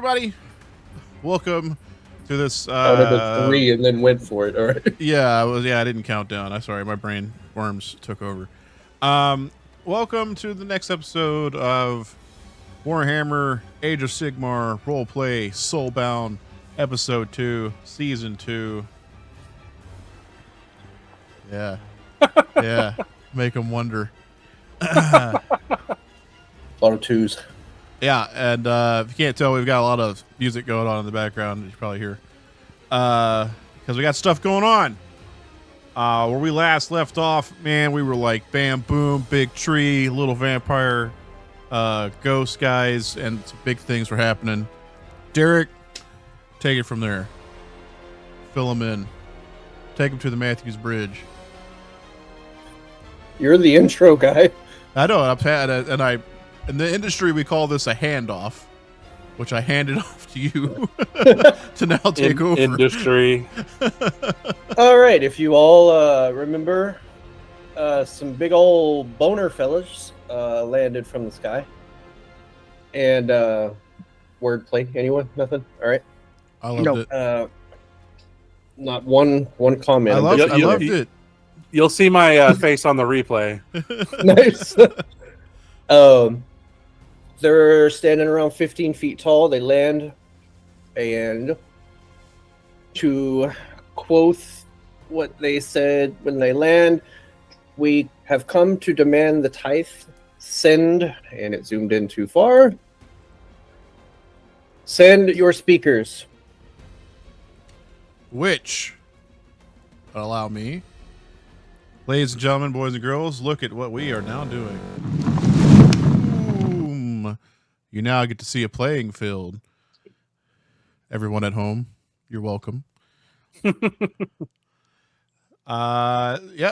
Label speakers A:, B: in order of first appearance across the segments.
A: everybody. Welcome to this.
B: Counted to 3 and then went for it. All right.
A: Yeah, I didn't count down. I'm sorry, my brain worms took over. Welcome to the next episode of Warhammer Age of Sigmar Roleplay Soulbound, Episode 2, Season 2. Yeah, yeah. Make them wonder.
B: A lot of twos.
A: Yeah, and if you can't tell, we've got a lot of music going on in the background. You can probably hear. Because we got stuff going on. Where we last left off, man, we were like, bam, boom, big tree, little vampire, ghost guys, and some big things were happening. Derek, take it from there. Fill them in. Take them to the Matthews Bridge.
B: You're the intro guy.
A: I know, in the industry, we call this a handoff, which I handed off to you to now take over.
C: Industry.
B: All right, if you all remember, some big old boner fellas landed from the sky. And wordplay, anyone? Nothing? All right.
A: I loved it.
B: Not one comment.
A: I loved it.
C: You'll see my face on the replay.
B: Nice. They're standing around 15 feet tall. They land, and to quote what they said when they land, we have come to demand the tithe. Send, and it zoomed in too far. Send your speakers.
A: Which allow me, ladies and gentlemen, boys and girls, look at what we are now doing. Boom. You now get to see a playing field. Everyone at home, you're welcome. Yeah,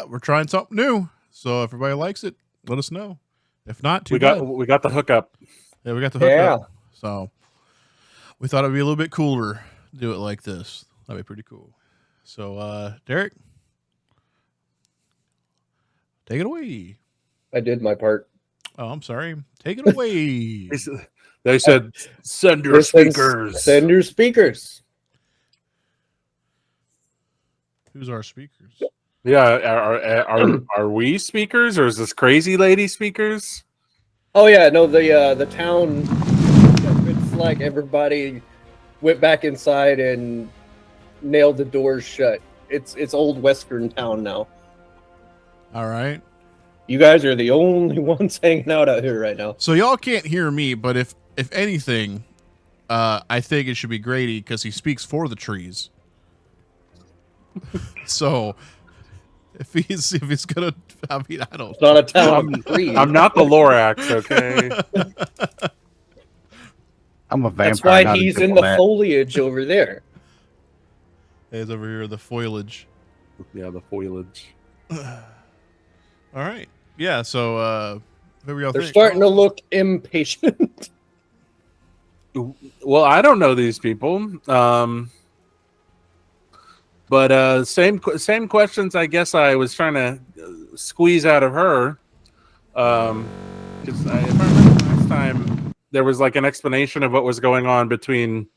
A: we're trying something new. So if everybody likes it, let us know. If not,
C: we got the hookup.
A: Yeah, we got the hookup. So we thought it'd be a little bit cooler to do it like this. That'd be pretty cool. So Derek, take it away.
B: I did my part.
A: Oh, I'm sorry. Take it away.
C: They said, send your speakers.
B: Send your speakers.
A: Who's our speakers?
C: Yeah, are we speakers, or is this crazy lady speakers?
B: Oh yeah, no, the town. It's like everybody went back inside and nailed the doors shut. It's old Western town now.
A: All right.
B: You guys are the only ones hanging out here right now.
A: So y'all can't hear me, but if anything, I think it should be Grady because he speaks for the trees. So if he's gonna, I mean, I don't.
B: It's not a town of trees.
C: I'm not the Lorax, okay?
D: I'm a vampire.
B: That's why he's in the foliage over there.
A: He's over here, the foliage.
C: Yeah, the foliage.
A: All right. Yeah, so who y'all
B: They're
A: think?
B: starting to look impatient.
C: Well, I don't know these people. But same questions I guess I was trying to squeeze out of her. Because if I remember last time, there was like an explanation of what was going on between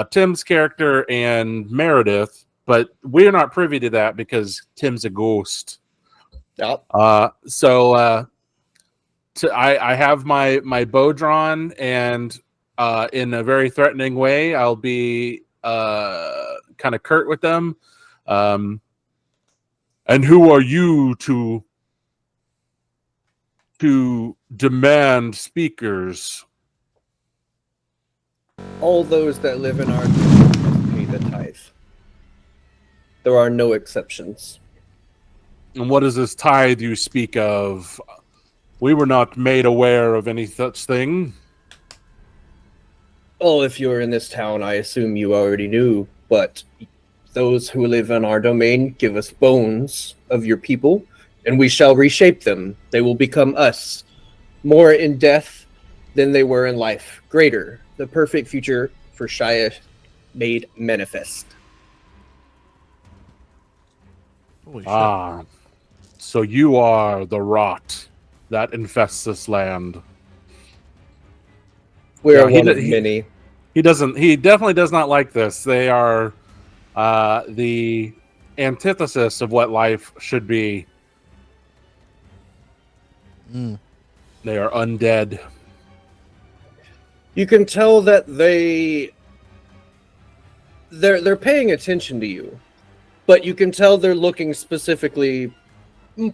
C: Tim's character and Meredith, but we're not privy to that because Tim's a ghost.
B: Yep.
C: So I have my bow drawn, and in a very threatening way, I'll be kind of curt with them. And who are you to demand speakers?
B: All those that live in our town must pay the tithe. There are no exceptions.
C: And what is this tithe you speak of? We were not made aware of any such thing.
B: Well, if you're in this town, I assume you already knew, but those who live in our domain give us bones of your people, and we shall reshape them. They will become us, more in death than they were in life, greater, the perfect future for Shia made manifest.
A: Holy shit.
C: Ah, so you are the rot that infests this land.
B: We're one of many.
C: He doesn't. He definitely does not like this. They are the antithesis of what life should be.
A: Mm.
C: They are undead.
B: You can tell that they're paying attention to you, but you can tell they're looking specifically,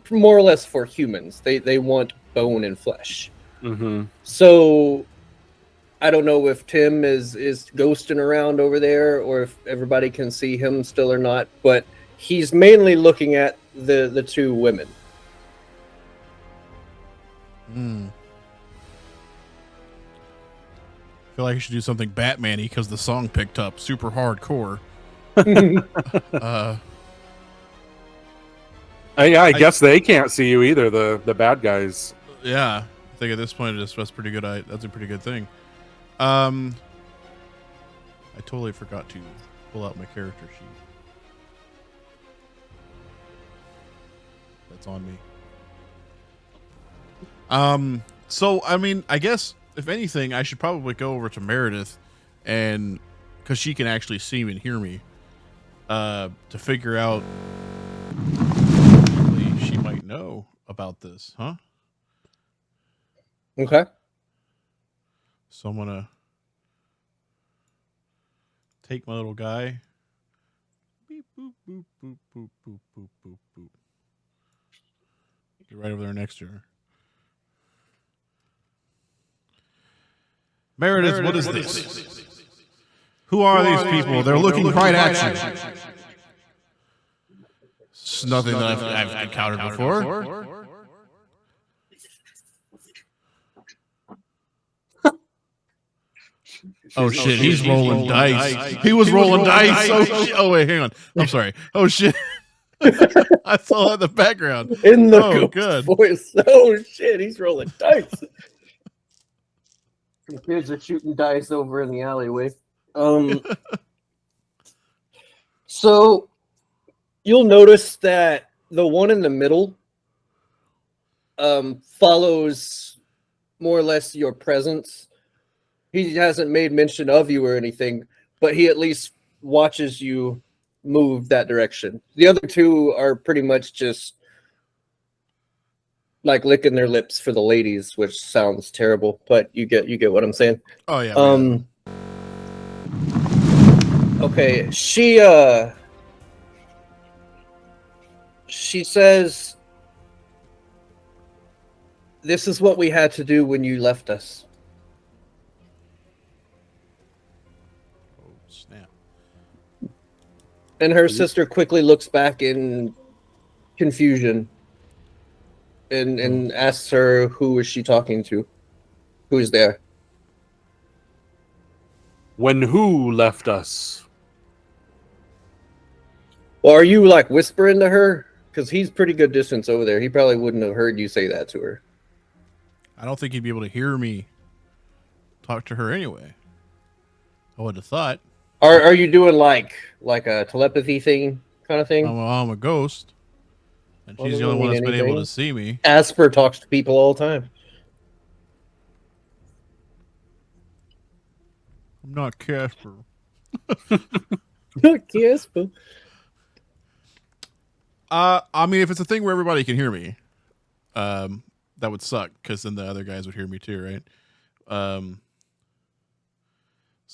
B: more or less, for humans. They want bone and flesh.
C: Mm-hmm.
B: So I don't know if Tim is ghosting around over there, or if everybody can see him still or not. But he's mainly looking at the two women.
A: Mm. I feel like I should do something Batman-y because the song picked up super hardcore.
C: I guess they can't see you either. The bad guys.
A: Yeah, I think at this point that's pretty good. That's a pretty good thing. I totally forgot to pull out my character sheet. That's on me. So I mean, I guess if anything, I should probably go over to Meredith, and because she can actually see me and hear me, to figure out. She might know about this, huh?
B: Okay.
A: So I'm gonna take my little guy. Beep, boop, boop, boop, boop, boop, boop, boop, boop. Get right over there next to her. Meredith, what is this? Who are these people? They're looking right at you. It's nothing that I've encountered before. Oh shit, he's rolling dice. He was rolling dice. Oh shit. Oh wait, hang on. I'm sorry. Oh shit. I saw that in the background.
B: In the
A: Oh, good.
B: voice. Oh shit, he's rolling dice. The kids are shooting dice over in the alleyway. So you'll notice that the one in the middle follows more or less your presence. He hasn't made mention of you or anything, but he at least watches you move that direction. The other two are pretty much just like licking their lips for the ladies, which sounds terrible, but you get what I'm saying.
A: Oh yeah.
B: Okay, she says, "This is what we had to do when you left us."
A: Oh snap.
B: And her sister quickly looks back in confusion and asks her, who is she talking to? Who's there?
C: When who left us?
B: Well, are you like whispering to her? Because he's pretty good distance over there. He probably wouldn't have heard you say that to her.
A: I don't think he'd be able to hear me talk to her anyway. I would have thought.
B: Are you doing like a telepathy thing kind of thing?
A: I'm a ghost. And
B: Well,
A: she's the
B: doesn't
A: only one
B: mean
A: that's been able
B: anything.
A: to see me.
B: Asper talks to people all the time.
A: I'm not Casper.
B: Casper.
A: I mean, if it's a thing where everybody can hear me, that would suck because then the other guys would hear me too, right?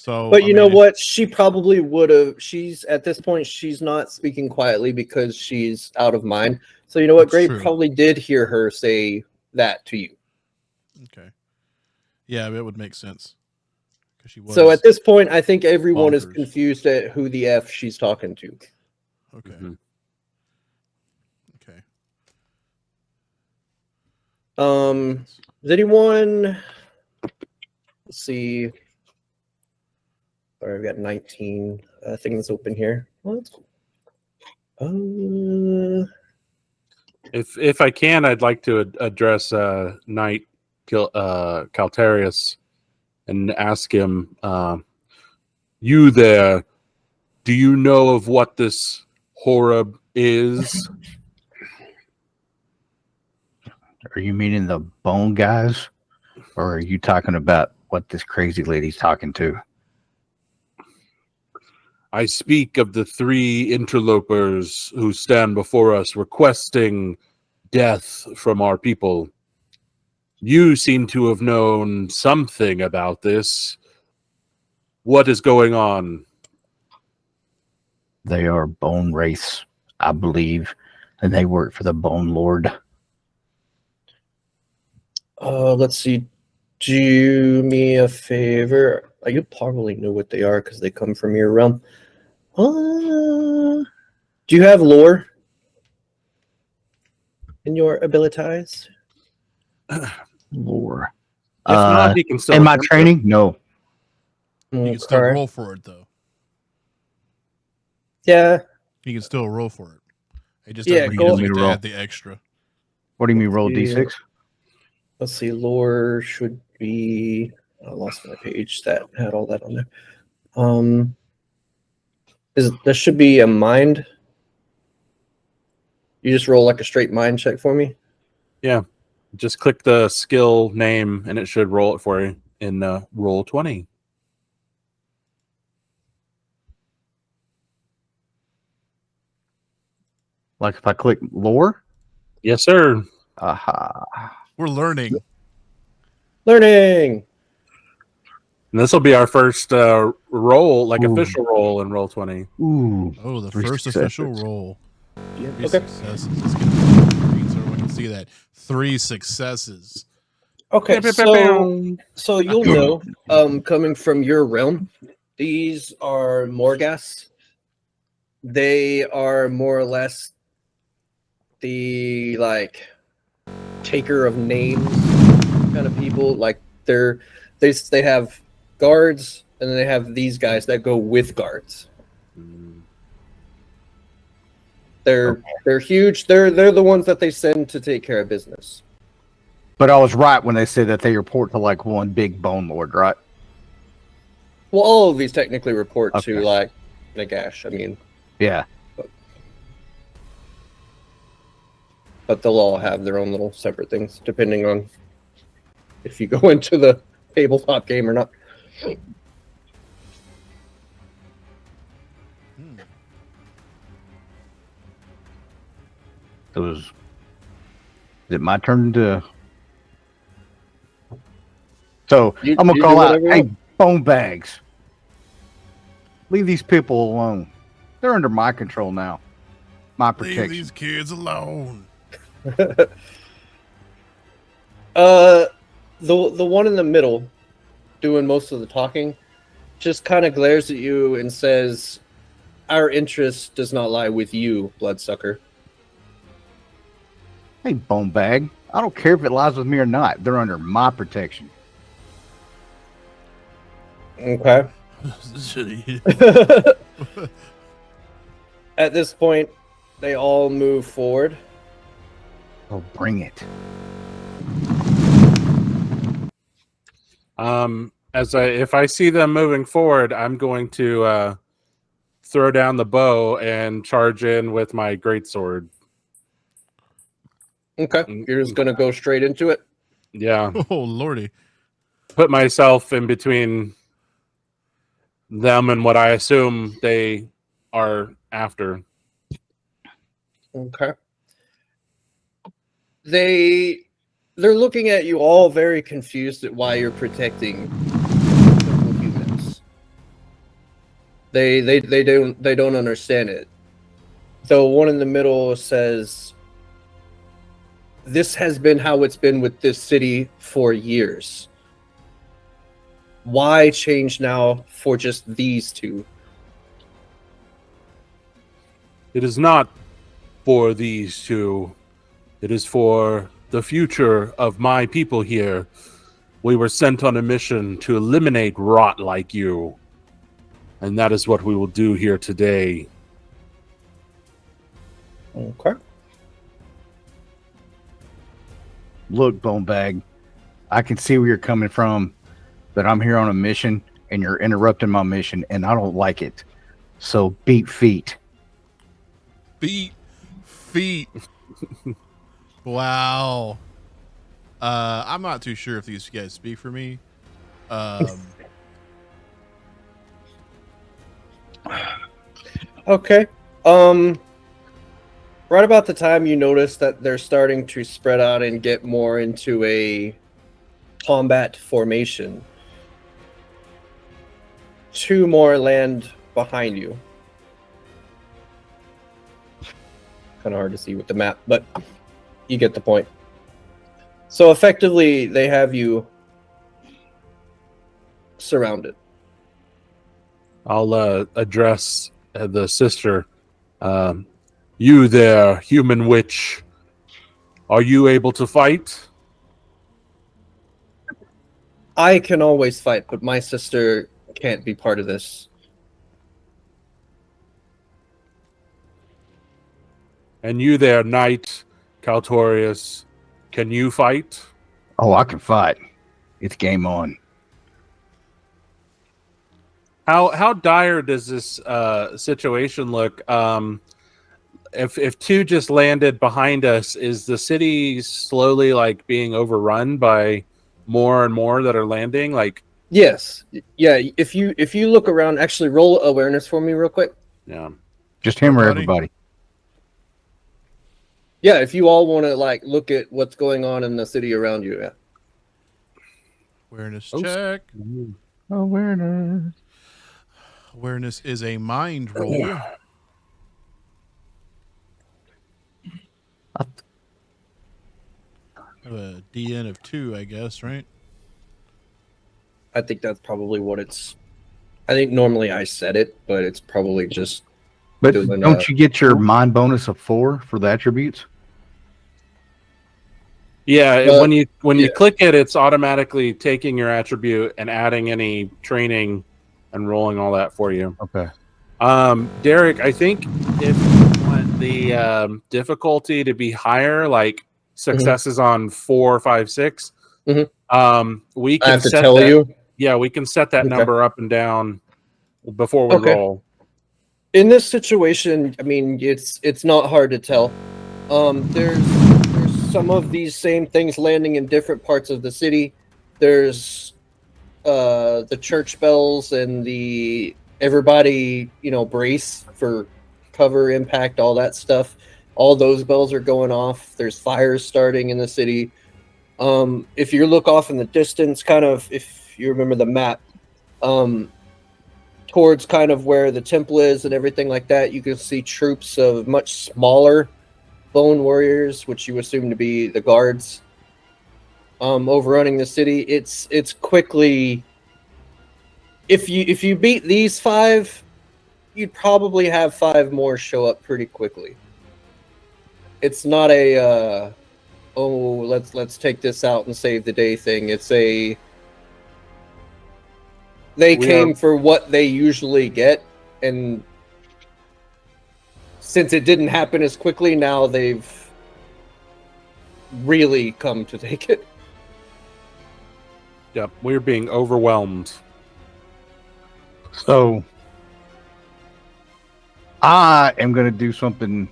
B: But you know what? She probably would have. She's at this point. She's not speaking quietly because she's out of mind. So you know what? Gray probably did hear her say that to you.
A: Okay. Yeah, it would make sense. She was
B: so at this point, I think everyone is confused at who the F she's talking to.
A: Okay.
C: Mm-hmm.
A: Okay.
B: Is anyone? Let's see. Sorry, I've got 19 things open here. What?
C: If I can, I'd like to address Knight Caltarius and ask him, you there, do you know of what this Horeb is?
D: Are you meaning the bone guys? Or are you talking about what this crazy lady's talking to?
C: I speak of the 3 interlopers who stand before us requesting death from our people. You seem to have known something about this. What is going on?
D: They are bone race, I believe, and they work for the Bone Lord.
B: Let's see. Do me a favor. You probably know what they are because they come from your realm. Do you have lore in your abilities?
D: Lore.
C: If not, he can still
D: in my
C: attempt it.
D: training, no.
A: You can still
B: Okay.
A: roll for it though.
B: Yeah.
A: You can still roll for it. It just
B: Yeah,
A: doesn't
B: go-
A: mean you
D: Roll.
A: to add the extra.
D: What do you mean, roll a
B: Yeah.
D: d6?
B: Let's see. Lore should be. I lost my page that had all that on there. There should be a mind. You just roll like a straight mind check for me.
C: Yeah. Just click the skill name and it should roll it for you in roll 20.
D: Like if I click lore?
C: Yes, sir.
D: Aha.
A: We're learning.
B: Learning.
C: And this will be our first roll, like
D: Ooh.
C: official roll in roll 20.
D: Ooh.
A: Oh, the
D: 3
A: first
D: successes.
A: official roll. 3
B: Okay.
A: successes. Let's get it green so everyone can see that. 3 successes.
B: Okay. So you'll know, coming from your realm, these are Morgas. They are more or less the taker of names kind of people. Like they have guards, and then they have these guys that go with guards. They're huge. They're the ones that they send to take care of business.
D: But I was right when they said that they report to like one big bone lord, right?
B: Well, all of these technically report
D: Okay.
B: to like Nagash. I mean,
D: Yeah.
B: but they'll all have their own little separate things depending on if you go into the tabletop game or not.
D: So is it my turn to? So
B: You-
D: I'm gonna
B: you
D: call
B: do
D: out,
B: whatever you
D: hey,
B: want.
D: bone bags, leave these people alone. They're under my control now. My
A: Leave
D: protection.
A: these kids alone.
B: The one in the middle doing most of the talking just kind of glares at you and says, "Our interest does not lie with you, bloodsucker."
D: Hey, bone bag, I don't care if it lies with me or not. They're under my protection.
B: Okay. At this point, they all move forward.
D: Oh, bring it.
C: If I see them moving forward, I'm going to throw down the bow and charge in with my greatsword.
B: Okay. You're just gonna go straight into it.
C: Yeah.
A: Oh, lordy.
C: Put myself in between them and what I assume they are after.
B: Okay. They're looking at you all very confused at why you're protecting simple humans. They don't understand it. The one in the middle says, "This has been how it's been with this city for years. Why change now for just these two?"
C: It is not for these two. It is for the future of my people here. We were sent on a mission to eliminate rot like you. And that is what we will do here today.
B: Okay.
D: Look, bone bag, I can see where you're coming from, but I'm here on a mission and you're interrupting my mission and I don't like it. So beat feet.
A: Feet. Wow. I'm not too sure if these guys speak for me.
B: Okay. Right about the time you notice that they're starting to spread out and get more into a combat formation, 2 more land behind you. Kind of hard to see with the map, but you get the point. So effectively, they have you surrounded.
C: I'll address the sister. You there, human witch. Are you able to fight?
B: I can always fight, but my sister can't be part of this.
C: And you there, knight, Caltorius. Can you fight?
D: Oh, I can fight. It's game on.
C: How dire does this situation look? If 2 just landed behind us, is the city slowly like being overrun by more and more that are landing? Like,
B: Yes. Yeah, if you look around, actually roll awareness for me real quick.
C: yeah.
D: Just him or
A: Nobody?
D: everybody.
B: Yeah, if you all want to like look at what's going on in the city around you. Yeah.
A: Awareness
C: Oh,
A: check.
D: Awareness.
A: Awareness is a mind roll. A DN of 2, I guess, right?
B: I think that's probably what it's. I think normally I said it, but it's probably just.
D: But
B: Doing,
D: don't you get your mind bonus of 4 for the attributes?
C: Yeah,
B: But-
C: when you
B: yeah.
C: click it, it's automatically taking your attribute and adding any training and rolling all that for you.
D: Okay.
C: Derek, I think if you want the difficulty to be higher, like successes on 4, 5, 6, we
B: I
C: can
B: have to
C: set
B: tell
C: that.
B: you.
C: Yeah, we can set that
B: Okay.
C: number up and down before we
B: Okay.
C: roll.
B: In this situation, I mean, it's not hard to tell. There's some of these same things landing in different parts of the city. There's the church bells and the everybody, brace for cover, impact, all that stuff. All those bells are going off. There's fires starting in the city. If you look off in the distance, kind of, if you remember the map, towards kind of where the temple is and everything like that, you can see troops of much smaller bone warriors, which you assume to be the guards, overrunning the city. It's quickly. If you beat these 5, you'd probably have 5 more show up pretty quickly. It's not a let's take this out and save the day thing. It's a they came for what they usually get, and since it didn't happen as quickly, now they've really come to take it.
C: Yep, we're being overwhelmed.
D: So I am going to do something.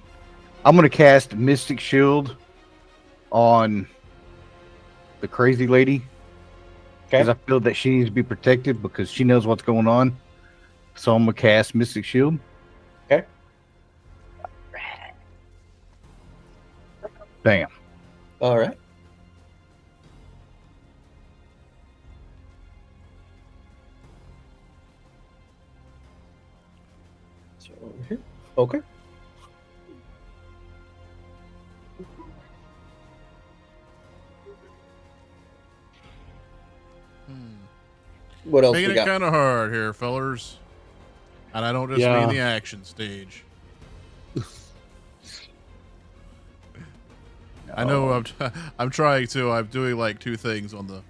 D: I'm going to cast Mystic Shield on the crazy lady. Because I feel that she needs to be protected because she knows what's going on. So I'm going to cast Mystic Shield.
B: Okay.
D: Bam.
B: All right. So over here. Okay. What else
A: Making
B: we
A: it
B: got?
A: kind of hard here, fellers. And I don't just
C: Yeah.
A: mean the action stage. I know I'm trying to. I'm doing like 2 things on the.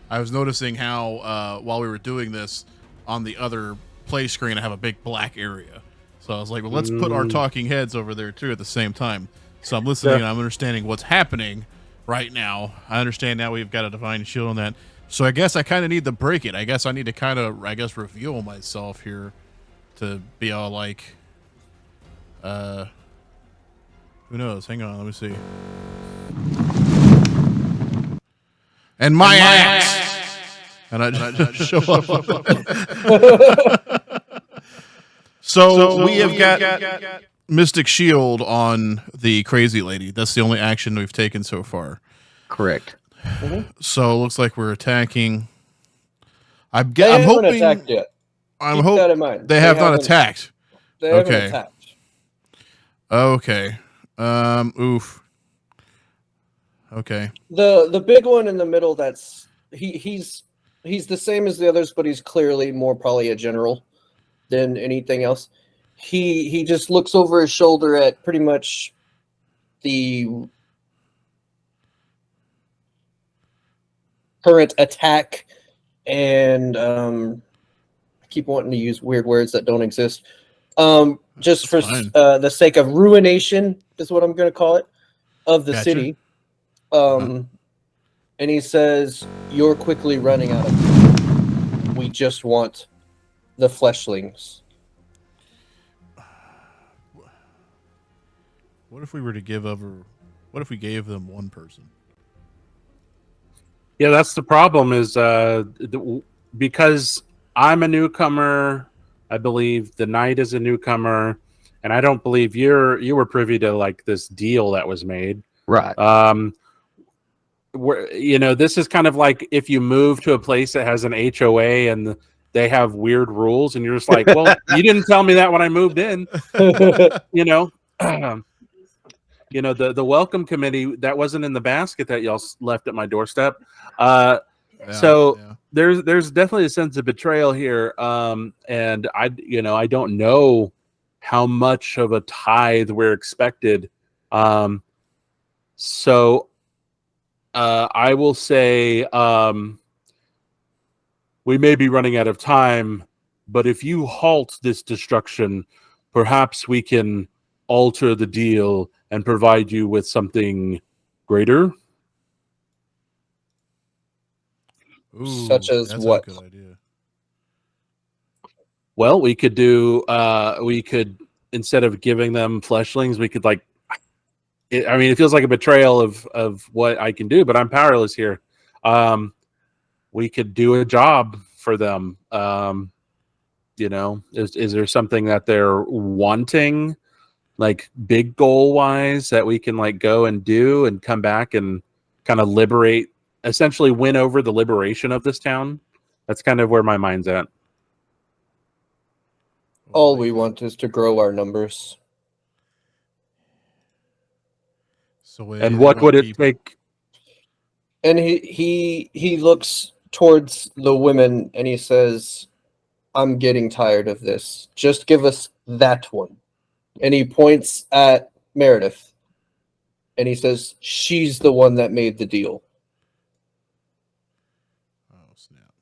A: I was noticing how while we were doing this on the other play screen, I have a big black area. So I was like, well, let's put our talking heads over there too at the same time. So I'm listening and I'm understanding what's happening right now. I understand now we've got a divine shield on that. So I guess I kind of need to break it. I guess I need to kind of, reveal myself here to be all like, who knows? Hang on, let me see. And my axe! And I just show up. So we have got Mystic Shield on the crazy lady. That's the only action we've taken so far.
D: Correct.
A: So it looks like we're attacking. I'm
B: They haven't
A: hoping.
B: attacked yet.
A: I'm
B: Keep that in mind.
A: they have not attacked.
B: They haven't
A: Okay.
B: attacked.
A: Okay. Oof. Okay.
B: The big one in the middle. That's he's the same as the others, but he's clearly more probably a general than anything else. He just looks over his shoulder at pretty much the current attack, and I keep wanting to use weird words that don't exist. Just for the sake of ruination is what I'm going to call it, of the city. And he says, "You're quickly running out of time. We just want the fleshlings."
A: What if we were to give over? What if we gave them one person?
C: Yeah, that's the problem. Is because I'm a newcomer. I believe the knight is a newcomer, and I don't believe you were privy to like this deal that was made.
D: Right.
C: This is kind of like if you move to a place that has an HOA and they have weird rules, and you're just like, well, you didn't tell me that when I moved in. The welcome committee that wasn't in the basket that y'all left at my doorstep. There's definitely a sense of betrayal here. And I don't know how much of a tithe we're expected. So I will say we may be running out of time, but if you halt this destruction, perhaps we can alter the deal and provide you with something greater.
A: Ooh,
B: such as
A: that's
B: what?
A: A good idea.
C: Well, we could instead of giving them fleshlings, we could it feels like a betrayal of what I can do, but I'm powerless here. We could do a job for them. Is there something that they're wanting, like big goal wise, that we can like go and do and come back and kind of essentially win over the liberation of this town? That's kind of where my mind's at.
B: All we want is to grow our numbers.
A: So
C: and what would it take?
B: And he looks towards the women and he says, "I'm getting tired of this. Just give us that one." And he points at Meredith and he says, "She's the one that made the deal."
A: Oh, snap.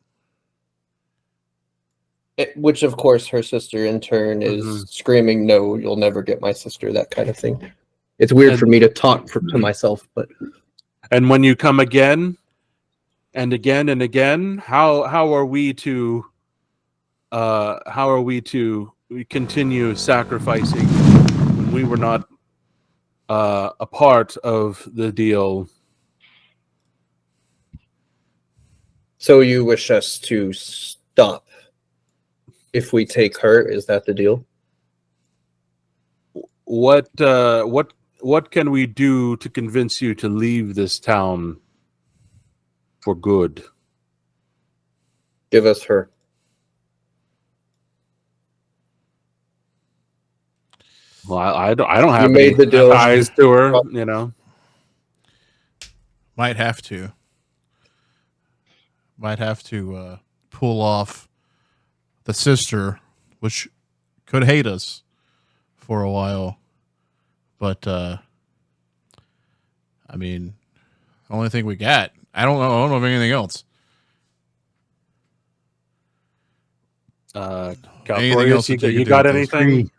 B: Which, of course, her sister in turn is screaming, "No, you'll never get my sister," that kind of thing. It's weird for me to talk to myself, but...
C: And when you come again and again and again, how are we to continue sacrificing when we were not a part of the deal?
B: So you wish us to stop if we take her? Is that the deal?
C: What can we do to convince you to leave this town for good?
B: Give us her.
C: Well, I don't have
B: You made the deal.
C: ties to her,
A: Might have to pull off the sister, which could hate us for a while. But only thing we got. I don't know of anything else.
C: Anything else you got anything?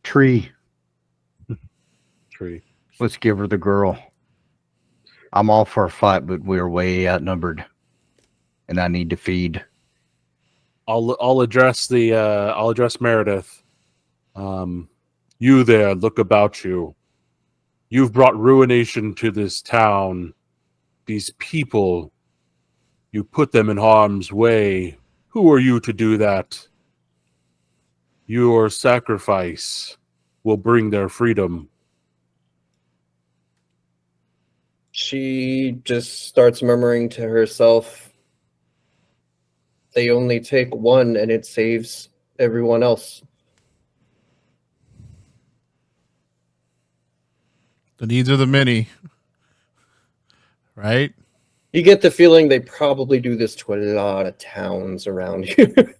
D: Tree.
C: Tree.
D: Let's give her the girl. I'm all for a fight, but we're way outnumbered, and I need to feed.
C: I'll address Meredith. You there, look about you. You've brought ruination to this town. These people, you put them in harm's way. Who are you to do that? Your sacrifice will bring their freedom.
B: She just starts murmuring to herself, they only take one and it saves everyone else.
A: The needs of the many. Right?
B: You get the feeling they probably do this to a lot of towns around here.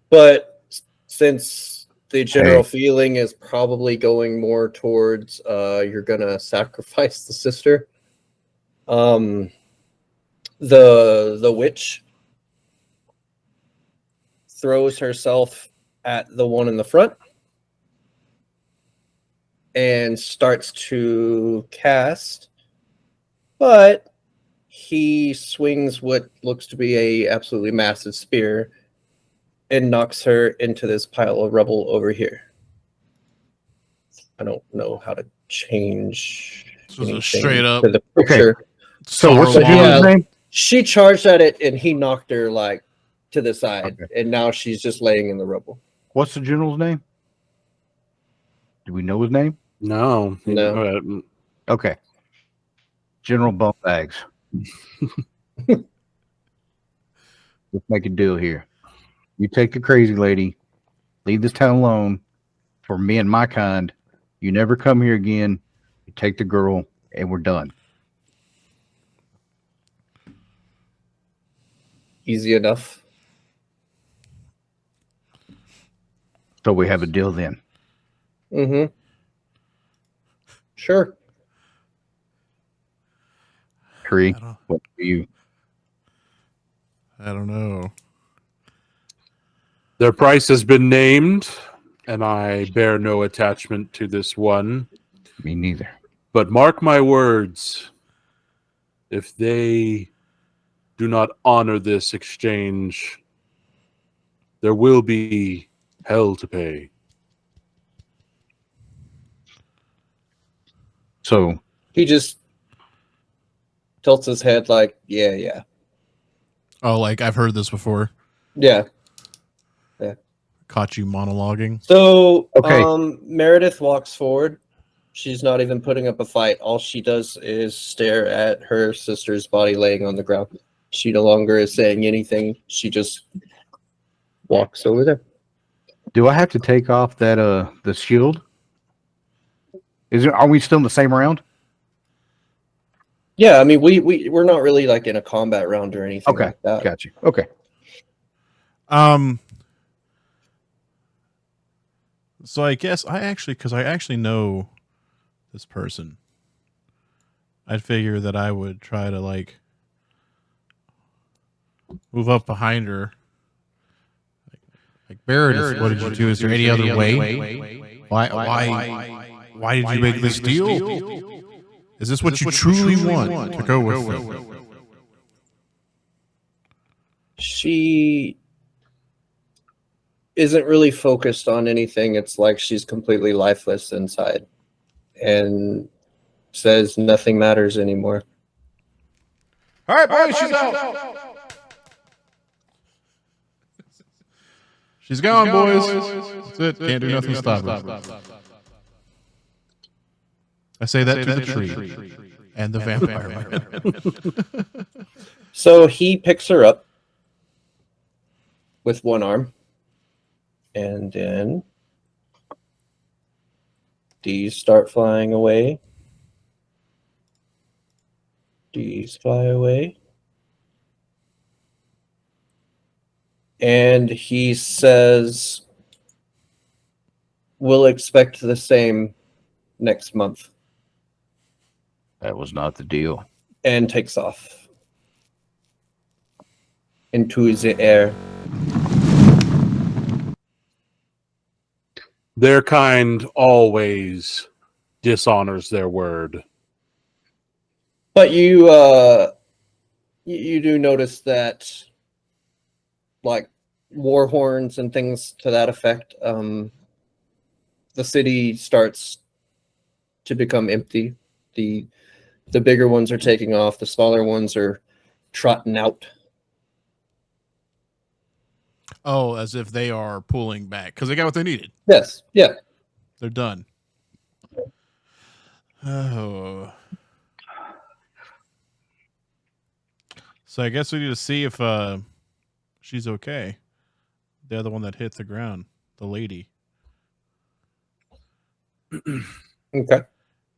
B: But since the general feeling is probably going more towards you're gonna sacrifice the sister, the witch throws herself at the one in the front and starts to cast, but he swings what looks to be a absolutely massive spear and knocks her into this pile of rubble over here. I don't know how to change
A: This was a
B: anything
A: straight up
B: to the picture.
D: So what's the
A: Sauron.
D: general's name?
B: She charged at it and he knocked her like to the side, and now she's just laying in the rubble.
D: What's the general's name? Do we know his name?
C: No.
D: Okay. General Bumpbags. Let's make a deal here. You take the crazy lady, leave this town alone for me and my kind. You never come here again. You take the girl, and we're done.
B: Easy enough.
D: So we have a deal then.
B: Mm-hmm. Sure.
D: Tree, what do you?
A: I don't know.
C: Their price has been named, and I bear no attachment to this one.
D: Me neither.
C: But mark my words, if they do not honor this exchange, there will be hell to pay.
D: So
B: He just tilts his head like, yeah.
A: Oh, like I've heard this before.
B: Yeah.
A: Caught you monologuing.
B: So,
D: Okay.
B: Meredith walks forward. She's not even putting up a fight. All she does is stare at her sister's body laying on the ground. She no longer is saying anything. She just walks over there.
D: do I have to take off that the shield? Are we still in the same round?
B: Yeah, I mean, we're not really like in a combat round or anything
D: Okay,
B: like that.
D: got you. Okay.
A: So I guess because I actually know this person, I'd figure that I would try to like move up behind her. Like Meredith, what did you do? Is there any other way? Why did you make this deal? Is this what you truly want to go with?
B: She isn't really focused on anything. It's like she's completely lifeless inside and says nothing matters anymore.
A: All right, boys, she's out. She's gone, boys. That's it. Can't do nothing to stop her. I say that to the tree and the vampire.
B: So he picks her up with one arm, and then these start flying away. These fly away. And he says, we'll expect the same next month.
D: That was not the deal.
B: And takes off into the air.
C: Their kind always dishonors their word.
B: But you do notice that, like war horns and things to that effect, the city starts to become empty. The bigger ones are taking off. The smaller ones are trotting out.
A: Oh, as if they are pulling back because they got what they needed.
B: Yes. Yeah.
A: They're done. Oh. So I guess we need to see if she's okay. The other one that hit the ground, the lady.
B: Okay.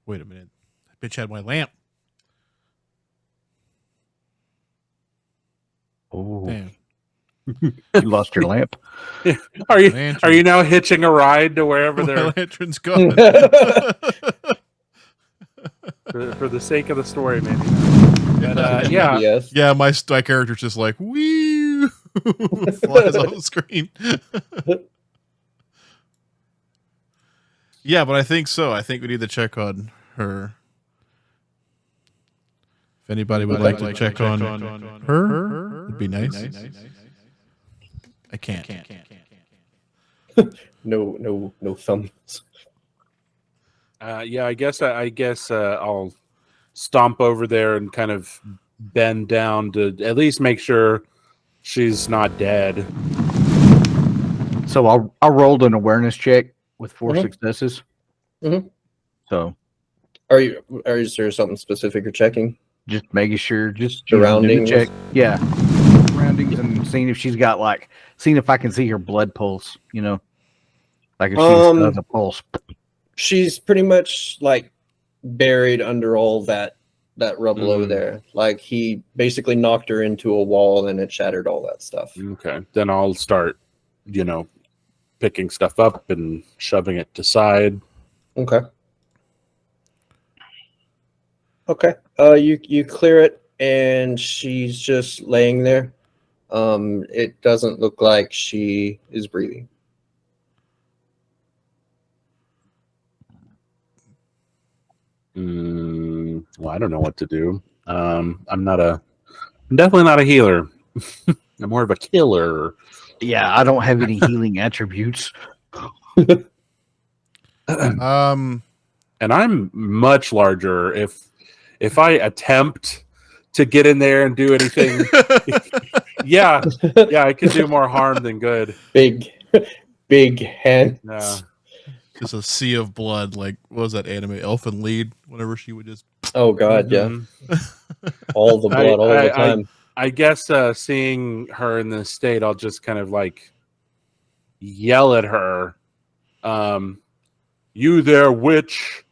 A: Wait a minute. That bitch had my lamp.
D: Oh,
A: Damn.
D: you lost your lamp.
C: Are you
A: Lantern.
C: now hitching a ride to wherever
A: My
C: they're
A: lantern's gone.
C: for the sake of the story, maybe? But yeah,
B: Yes.
A: Yeah, my character's just like, wee flies off the screen. Yeah, but I think so. I think we need to check on her. If anybody would like to check on her, it'd be nice. I can't.
B: No thumbs.
C: yeah. I guess I'll stomp over there and kind of bend down to at least make sure she's not dead.
D: So I rolled an awareness check with 4
B: Mhm.
D: successes.
B: Mhm.
D: So
B: Is there something specific you're checking?
D: just making sure, just
B: Surroundings?
D: check. Yeah, surroundings and seeing if she's got seeing if I can see her blood pulse. Like if she still has a pulse.
B: She's pretty much like buried under all that rubble over there. Like he basically knocked her into a wall and it shattered all that stuff.
C: Okay, then I'll start, picking stuff up and shoving it to side.
B: Okay. Okay. You clear it and she's just laying there. It doesn't look like she is breathing.
C: Well, I don't know what to do. I'm definitely not a healer. I'm more of a killer.
D: Yeah, I don't have any healing attributes.
C: And I'm much larger. If I attempt to get in there and do anything, yeah, I could do more harm than good.
B: Big hands.
C: Yeah.
A: Just a sea of blood. Like, what was that anime? Elfin Lied. Whenever she would just.
B: Oh God, yeah. All the blood, all the time.
C: I guess seeing her in this state, I'll just kind of like yell at her. You there, witch.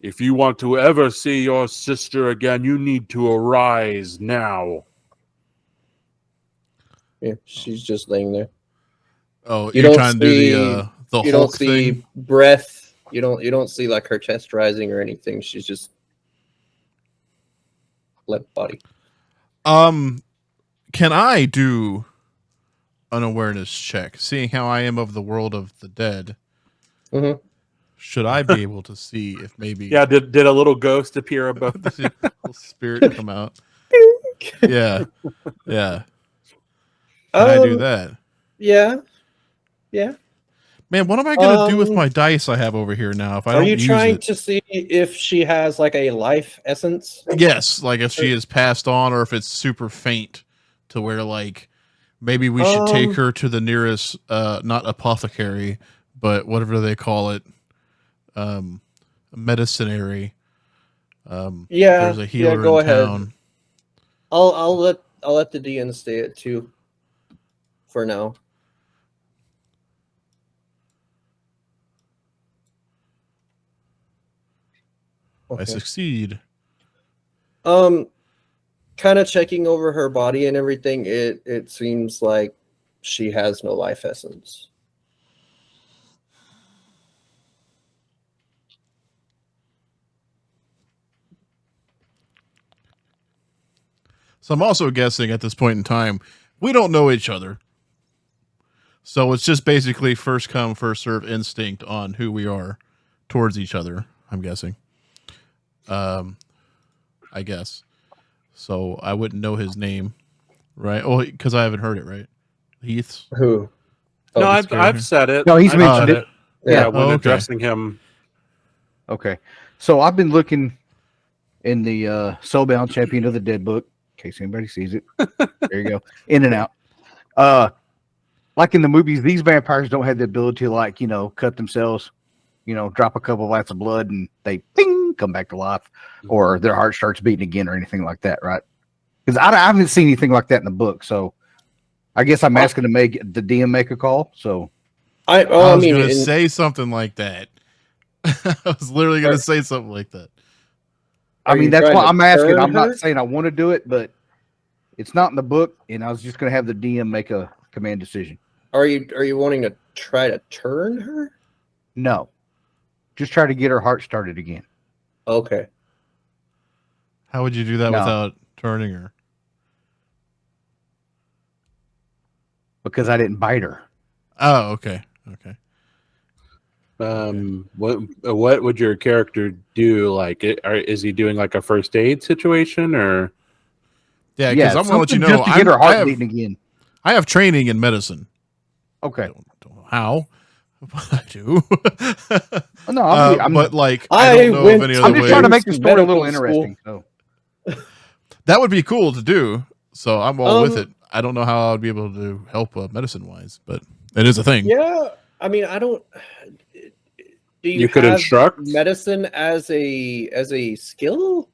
C: If you want to ever see your sister again, you need to arise now.
B: Yeah, she's just laying there.
A: Oh, you're trying to do the
B: you
A: Hulk
B: don't see
A: thing?
B: breath. You don't see like her chest rising or anything. She's just limp body.
A: Can I do an awareness check, seeing how I am of the world of the dead?
B: Mm-hmm.
A: Should I be able to see if maybe
C: Did a little ghost appear above?
A: the little spirit come out? Yeah. Can I do that?
B: Yeah.
A: Man, what am I gonna do with my dice I have over here now if I don't use it?
B: Are you trying to see if she has like a life essence?
A: Yes, like if she is passed on or if it's super faint to where like maybe we should take her to the nearest not apothecary, but whatever they call it, medicinary. There's a healer
B: go
A: in
B: ahead.
A: town.
B: I'll let the DN stay at 2 for now.
A: I succeed.
B: Kind of checking over her body and everything, it seems like she has no life essence.
A: So I'm also guessing at this point in time, we don't know each other. So it's just basically first come, first serve instinct on who we are towards each other, I'm guessing. I guess. So I wouldn't know his name, right? Oh, because I haven't heard it, right? Heath?
B: Who?
C: No,
B: Oh,
C: I've said it.
D: No, he's
C: I've
D: mentioned
C: said
D: it.
C: Yeah,
B: Yeah.
C: when
A: okay.
C: addressing him.
D: Okay. So I've been looking in the Soulbound Champion of the Dead book, in case anybody sees it. There you go. In and out. like in the movies, these vampires don't have the ability to, like, cut themselves, drop a couple of lots of blood and they ping, come back to life, or their heart starts beating again or anything like that, right? Because I haven't seen anything like that in the book, so I guess I'm asking to make the DM make a call. So
A: I was going to say something like that. I was literally going to say something like that.
D: I mean, that's why I'm asking. I'm not saying I want to do it, but it's not in the book, and I was just going to have the DM make a command decision.
B: Are you wanting to try to turn her?
D: No, just try to get her heart started again.
B: Okay.
A: How would you do that without turning her?
D: Because I didn't bite her.
A: Oh, okay. Okay.
C: What would your character do? Like, is he doing like a first aid situation, or?
A: Yeah, because I'm gonna let you know.
D: Just to get her heart beating again.
A: I have training in medicine.
D: Okay.
A: I don't know how, but I do.
D: No, I'm
A: but like I don't know of any other
D: I'm just
A: way.
D: trying to make the story a little interesting. So
A: that would be cool to do. So I'm all with it. I don't know how I would be able to help medicine wise, but it is a thing.
B: Yeah, I mean, I don't. Do you
C: could
B: have
C: instruct
B: medicine as a skill?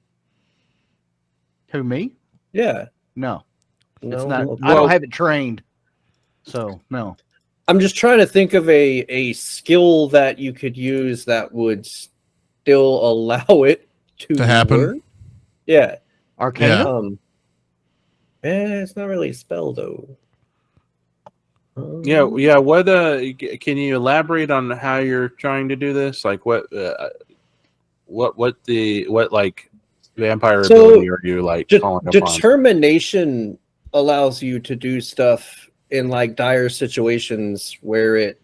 D: Who, me?
B: Yeah.
D: No.
B: No.
D: It's not.
B: Okay.
D: I don't have it trained. So no.
B: I'm just trying to think of a skill that you could use that would still allow it to
A: happen.
B: Work. Yeah.
D: Arcana?
B: It's not really a spell though.
C: Yeah. What? Can you elaborate on how you're trying to do this? Like, what like vampire ability are you like calling upon?
B: Determination allows you to do stuff in like dire situations where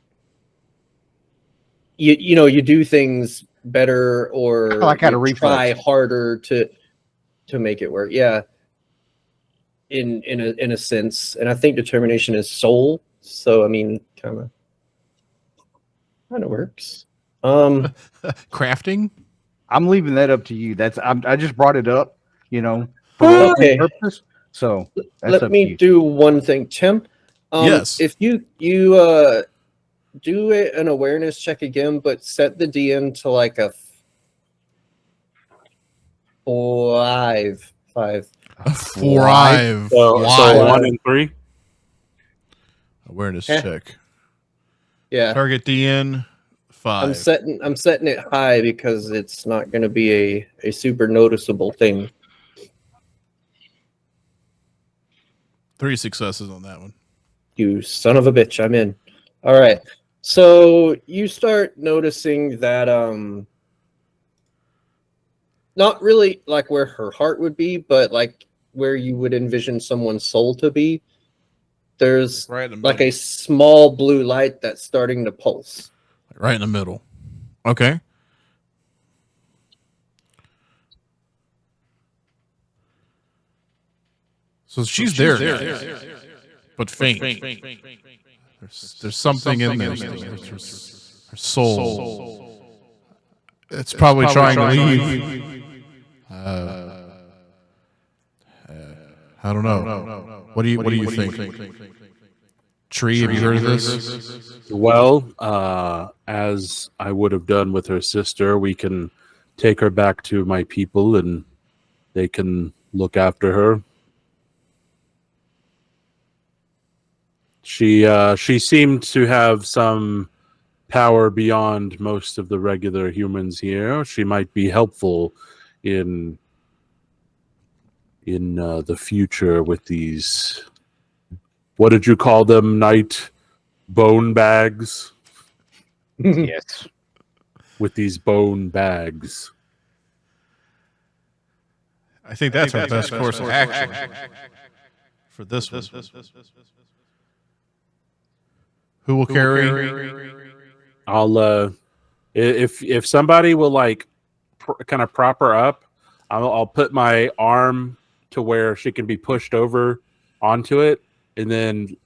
B: you do things better or
D: like how to
B: try harder to make it work. Yeah. In a sense, and I think determination is soul. So I mean, kind of works.
A: Crafting.
D: I'm leaving that up to you. I just brought it up, for purpose. So
B: let me do one thing, Tim.
A: Yes.
B: If you do an awareness check again, but set the DM to like a 5.
A: A 5.
C: So 1 and 3.
A: Awareness check.
B: Yeah.
A: Target DN 5.
B: I'm setting it high because it's not going to be a super noticeable thing.
A: 3 successes on that one.
B: You son of a bitch! I'm in. All right. So you start noticing that not really like where her heart would be, but like where you would envision someone's soul to be. There's like a small blue light that's starting to pulse.
A: Right in the middle. Okay. So she's there, but faint. There's something in there. Her soul. It's probably trying to leave. I don't know. What do you think? Tree, have you heard of this?
C: Well, as I would have done with her sister, we can take her back to my people and they can look after her. She seemed to have some power beyond most of the regular humans here. She might be helpful in the future with these. What did you call them? Night bone bags?
D: Yes.
C: With these bone bags.
A: I think that's our best course of action for this one. Who will carry?
C: I'll if somebody will like kind of prop her up, I'll put my arm to where she can be pushed over onto it, and then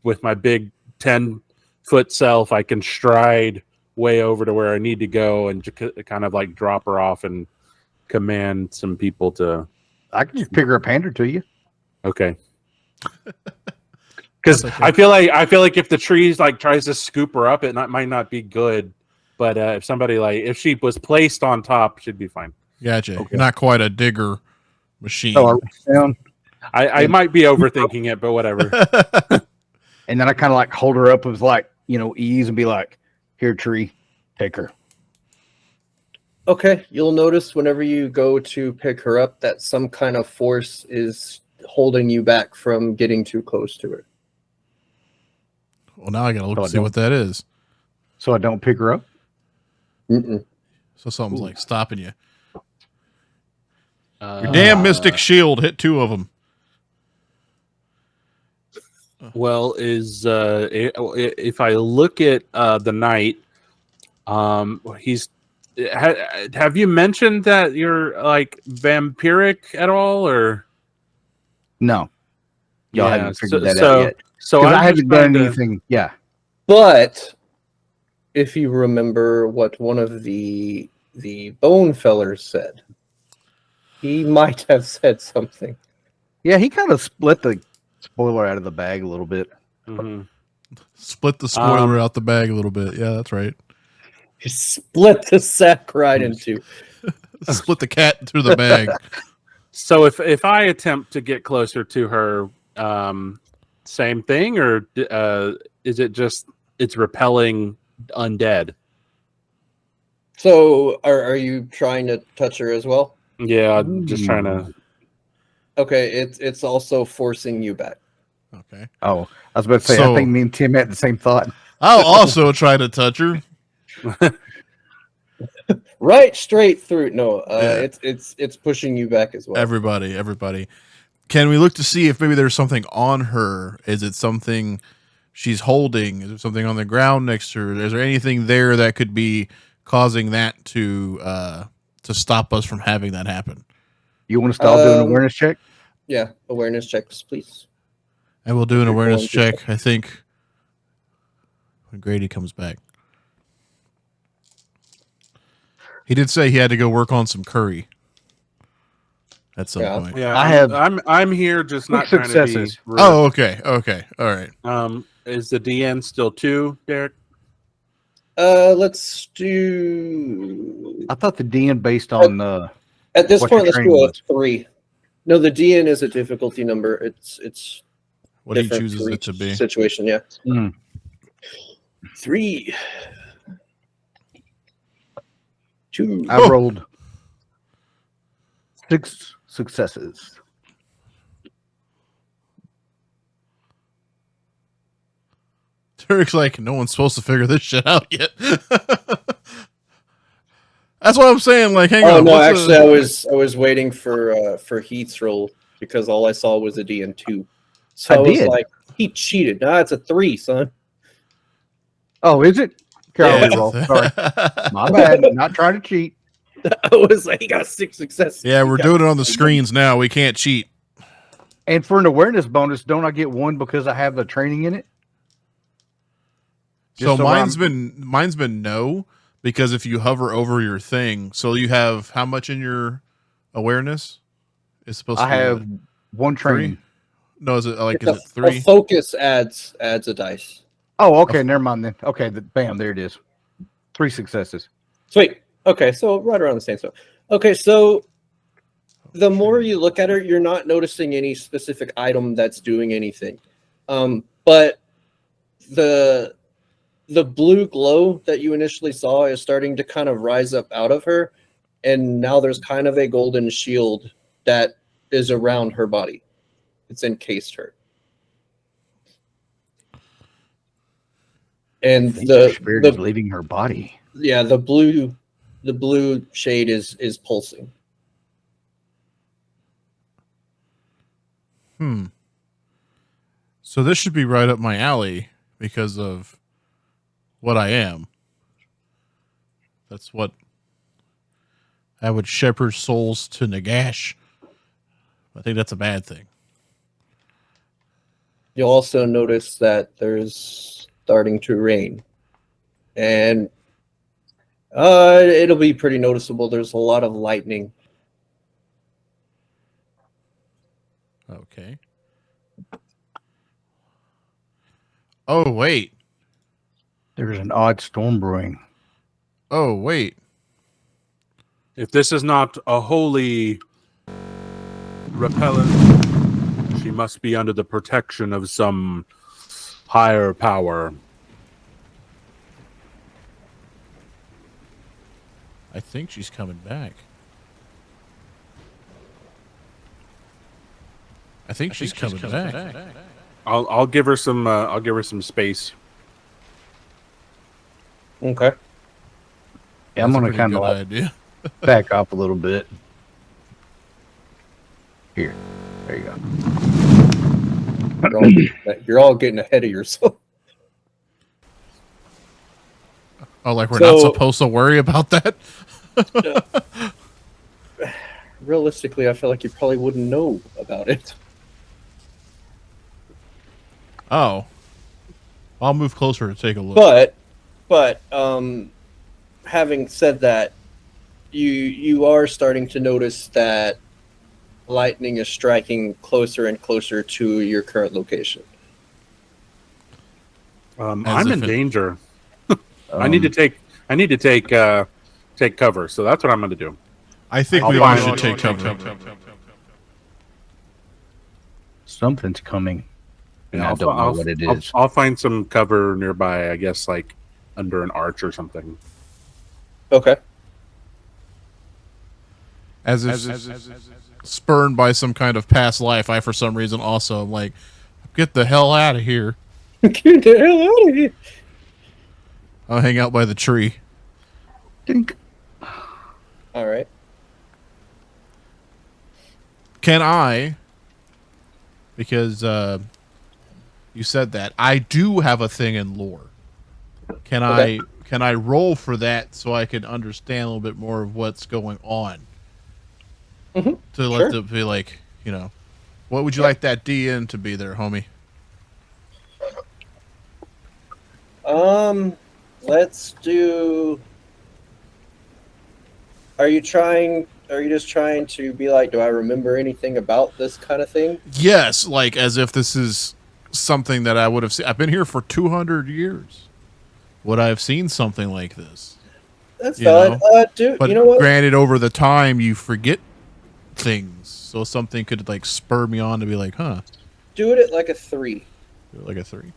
C: with my big 10-foot self, I can stride way over to where I need to go and kind of like drop her off and command some people to.
D: I can just pick her up, hand her to you.
C: Okay. Because
A: That's okay.
C: I feel like if the tree like tries to scoop her up, might not be good. But if somebody if she was placed on top, she'd be fine.
A: Gotcha.
D: Okay.
A: You're not quite a digger machine.
D: So I reach down,
C: I might be overthinking it, but whatever.
D: and then I kind of like hold her up with like, ease and be like, here, tree, take her.
B: Okay, you'll notice whenever you go to pick her up that some kind of force is holding you back from getting too close to her.
A: Well, now I gotta look
D: So I
A: to see what that is.
D: So I don't pick her up.
B: Mm-mm.
A: So something's like stopping you. Your
C: Uh,
A: damn mystic shield hit 2 of them.
C: Well, if I look at the knight, he's. Have you mentioned that you're like vampiric at all, or
D: No, y'all haven't figured that out
C: so
D: yet.
C: so
D: Because
C: I'm
D: I
C: just
D: haven't
C: trying
D: done
C: to.
D: anything. Yeah.
B: But if you remember what one of the bone fellers said, he might have said something.
D: Yeah, he kind of split the spoiler out of the bag a little bit.
C: Mhm.
A: Split the spoiler out the bag a little bit. Yeah, that's right.
B: He split the sack right into.
A: Split the cat through the bag.
C: So if I attempt to get closer to her, same thing, or is it just it's repelling undead?
B: So are you trying to touch her as well?
C: Yeah, I'm just trying to.
B: Okay, it's also forcing you back.
A: Okay.
D: Oh, I was about to say,
A: So-
D: I think me and Tim had the same thought.
A: I'll also try to touch her.
B: Right straight through. No,
A: Yeah.
B: it's pushing you back as well.
A: Everybody. Can we look to see if maybe there's something on her? Is it something she's holding? Is there something on the ground next to her? Is there anything there that could be causing that to stop us from having that happen?
D: You want to start doing an
B: Um,
D: awareness check?
B: Yeah, awareness checks, please.
A: And we'll do
B: If
A: an
B: you're
A: awareness
B: going to
A: check, I think, when Grady comes back. He did say he had to go work on some curry at some point.
C: Yeah,
D: I have
C: I'm here, just not
D: 6
C: trying to be.
D: successes.
C: Rude.
A: Oh, okay. All right.
C: Is the DN still 2, Derek?
B: Let's do.
D: I thought the DN based on
B: At this
D: what
B: point,
D: your
B: let's
D: training
B: do a
D: was.
B: 3. No, the DN is a difficulty number. It's
A: What he
B: different
A: chooses
B: for
A: it
B: each
A: to be.
B: situation. Yeah,
D: Mm.
B: 3, 2.
D: I rolled 6 successes.
A: Derek's like, no one's supposed to figure this shit out yet. That's what I'm saying. Like, hang
B: Oh
A: on.
B: no,
A: what's
B: actually,
A: a-
B: I was waiting for Heath's roll because all I saw was a DN2. So
D: I
B: I was
D: did.
B: like, he cheated. Nah, it's a 3, son.
D: Oh, is it?
A: Yeah,
D: Carol, roll. Sorry. My bad. Not trying to cheat.
B: I was like, he got 6 successes.
A: Yeah,
B: He
A: we're
B: got-
A: doing it on the screens now. We can't cheat.
D: And for an awareness bonus, don't I get 1 because I have the training in it?
A: So
D: Just so
A: mine's been no, because if you hover over your thing, so you have how much in your awareness? It's supposed to
D: I
A: be
D: have
A: what,
D: 1 training.
A: 3? No, is it like
B: It's
A: is it 3?
B: a focus adds a dice.
D: Oh, okay. Never mind then. Okay. Bam. There it is. 3 successes.
B: Sweet. Okay, so right around the same stuff. Okay, so the more you look at her, you're not noticing any specific item that's doing anything. But the blue glow that you initially saw is starting to kind of rise up out of her, and now there's kind of a golden shield that is around her body. It's encased her. And
D: The spirit is
B: the
D: leaving her body.
B: yeah, the blue shade is pulsing.
A: So this should be right up my alley because of what I am. That's what I would shepherd souls to Nagash. I think that's a bad thing.
B: You'll also notice that there's starting to rain. And it'll be pretty noticeable. There's a lot of lightning.
A: Okay. Oh, wait.
D: There's an odd storm brewing.
A: Oh, wait.
C: If this is not a holy repellent, she must be under the protection of some higher power.
A: I think she's coming back. I think she's coming back.
C: I'll give her some. I'll give her some space.
B: Okay.
D: Yeah, I'm
A: That's a
D: gonna
A: pretty
D: kind
A: good
D: of
A: idea.
D: back up a little bit. Here, there you go.
B: You're all getting ahead of yourself.
A: Oh, like we're
B: So-
A: not supposed to worry about that?
B: Realistically, I feel like you probably wouldn't know about it.
A: Oh. I'll move closer to take a look.
B: But having said that, you are starting to notice that lightning is striking closer and closer to your current location.
C: I'm
A: As
C: in
A: if it-
C: danger. I need to take cover. So that's what I'm going to do.
A: I think
C: I'll
A: we all
C: find-
A: should take cover.
D: Something's coming. And I don't know what it is.
C: I'll find some cover nearby. I guess like under an arch or something.
B: Okay.
A: As if spurned by some kind of past life, I for some reason also am like, get the hell out of here.
B: Get the hell out of here.
A: I'll hang out by the tree.
D: Dink.
B: All right.
A: Can I, because you said that, I do have a thing in lore. Can
B: Okay.
A: I roll for that so I can understand a little bit more of what's going on?
B: Mhm.
A: To let
B: Sure.
A: them be like, what would you like that DN to be there, homie?
B: Let's do. Are you just trying to be like, do I remember anything about this kind of thing?
A: Yes, like as if this is something that I would have seen. I've been here for 200 years. Would I have seen something like this?
B: That's
A: You
B: valid.
A: know,
B: Dude,
A: But
B: you know what?
A: granted, over the time, you forget things. So something could like spur me on to be like, huh,
B: Do it at like a 3.
A: do it like a 3.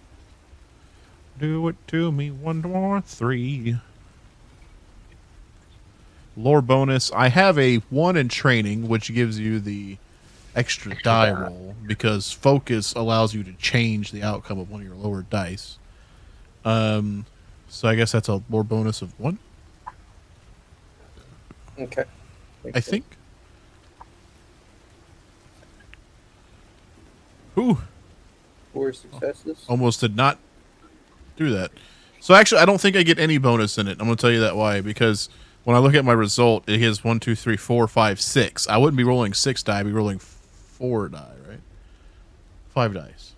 A: Do it to me one more 3. Lore bonus. I have a 1 in training, which gives you the extra die roll because focus allows you to change the outcome of one of your lower dice. So I guess that's a lore bonus of 1.
B: Okay.
A: I think. Ooh,
B: 4 successes.
A: almost did not do that. So actually, I don't think I get any bonus in it. I'm going to tell you that why. Because when I look at my result, it has 1, 2, 3, 4, 5, 6. I wouldn't be rolling 6 die. I'd be rolling 4 die, right? 5 dice.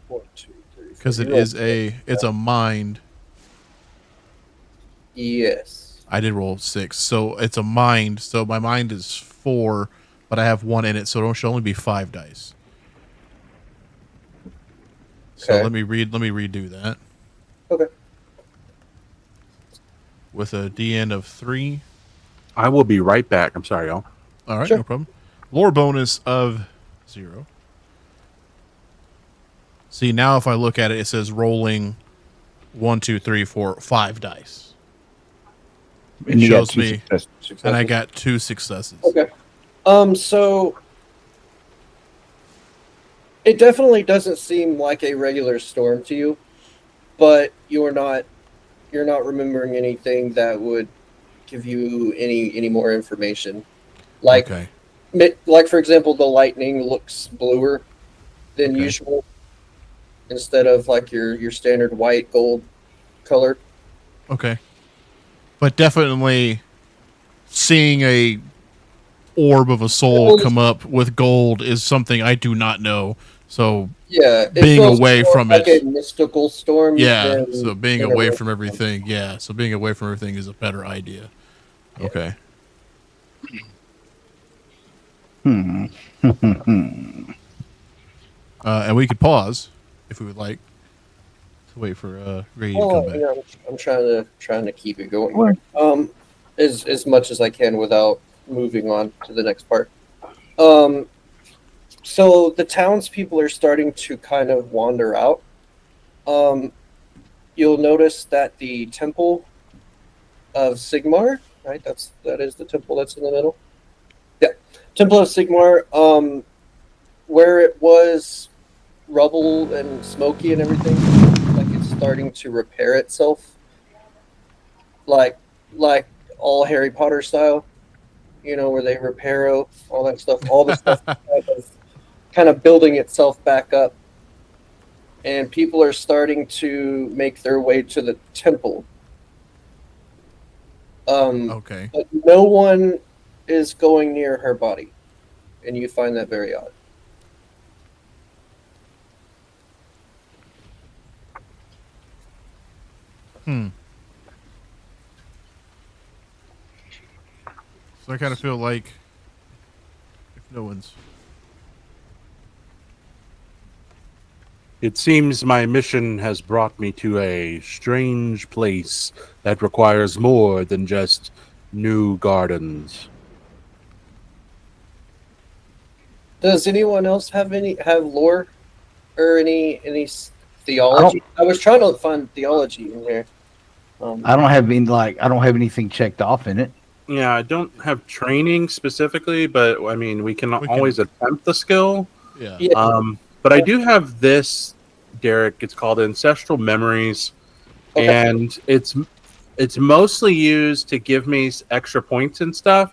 B: 1, 2, 3.
A: Because it's a mind.
B: Yes.
A: I did roll 6. So it's a mind. So my mind is 4, but I have 1 in it. So it should only be 5 dice. So
B: Okay.
A: let me redo that.
B: Okay.
A: With a DN of 3.
C: I will be right back. I'm sorry, y'all.
A: All right,
B: Sure.
A: no problem. Lore bonus of 0. See, now if I look at it, it says rolling 1, 2, 3, 4, 5 dice.
D: And you got
A: shows
D: two
A: me-
D: successes.
A: And I got 2 successes.
B: Okay. So it definitely doesn't seem like a regular storm to you, but you're not remembering anything that would give you any more information. Like
A: Okay.
B: like for example, the lightning looks bluer than
A: Okay.
B: usual instead of like your standard white gold color.
A: Okay. But definitely seeing a orb of a soul
B: Well,
A: come up with gold is something I do not know. So
B: Yeah, it
A: Being
B: feels
A: away
B: more
A: from
B: like
A: it.
B: a mystical storm.
A: yeah,
B: than
A: so being
B: than a
A: away
B: regular
A: from
B: storm.
A: everything, yeah. So being away from everything is a better idea.
B: Yeah.
A: Okay.
D: Hmm.
A: And we could pause if we would like. wait for Grady to
B: Well,
A: come back.
B: you know, I'm trying to keep it going here. As much as I can without moving on to the next part. So the townspeople are starting to kind of wander out. Um, you'll notice that the temple of Sigmar, right? That is the temple that's in the middle. Yeah, Temple of Sigmar. Where it was rubble and smoky and everything, like it's starting to repair itself, like all Harry Potter style. You know, where they repair all that stuff, all the stuff kind of building itself back up, and people are starting to make their way to the temple.
A: Okay.
B: But no one is going near her body, and you find that very odd.
A: So I kind of feel like if no one's.
C: It seems my mission has brought me to a strange place that requires more than just new gardens.
B: Does anyone else have lore or any theology? I was trying to find theology in here.
D: I don't have anything checked off in it.
C: Yeah, I don't have training specifically, but I mean, we can always attempt the skill.
A: Yeah.
C: But I do have this, Derek. It's called Ancestral Memories,
B: Okay.
C: and it's mostly used to give me extra points and stuff.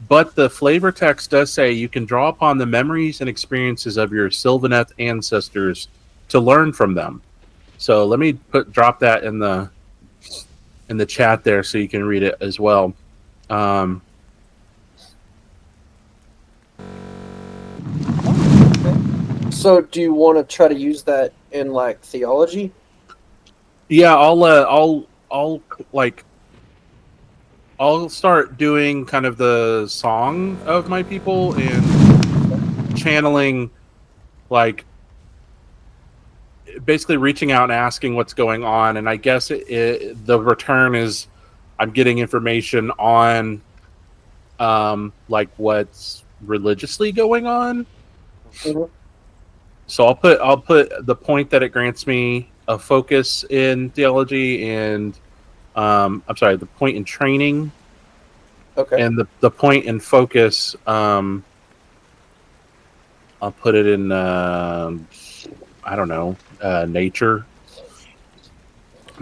C: But the flavor text does say you can draw upon the memories and experiences of your Sylvaneth ancestors to learn from them. So let me drop that in the chat there so you can read it as well.
B: So, do you want to try to use that in like theology?
C: Yeah, I'll start doing kind of the song of my people and channeling, like basically reaching out and asking what's going on. And I guess the return is I'm getting information on like what's religiously going on.
B: Mhm.
C: So I'll put the point that it grants me a focus in theology and I'm sorry, the point in training.
B: Okay.
C: And the point in focus, I'll put it in I don't know, nature.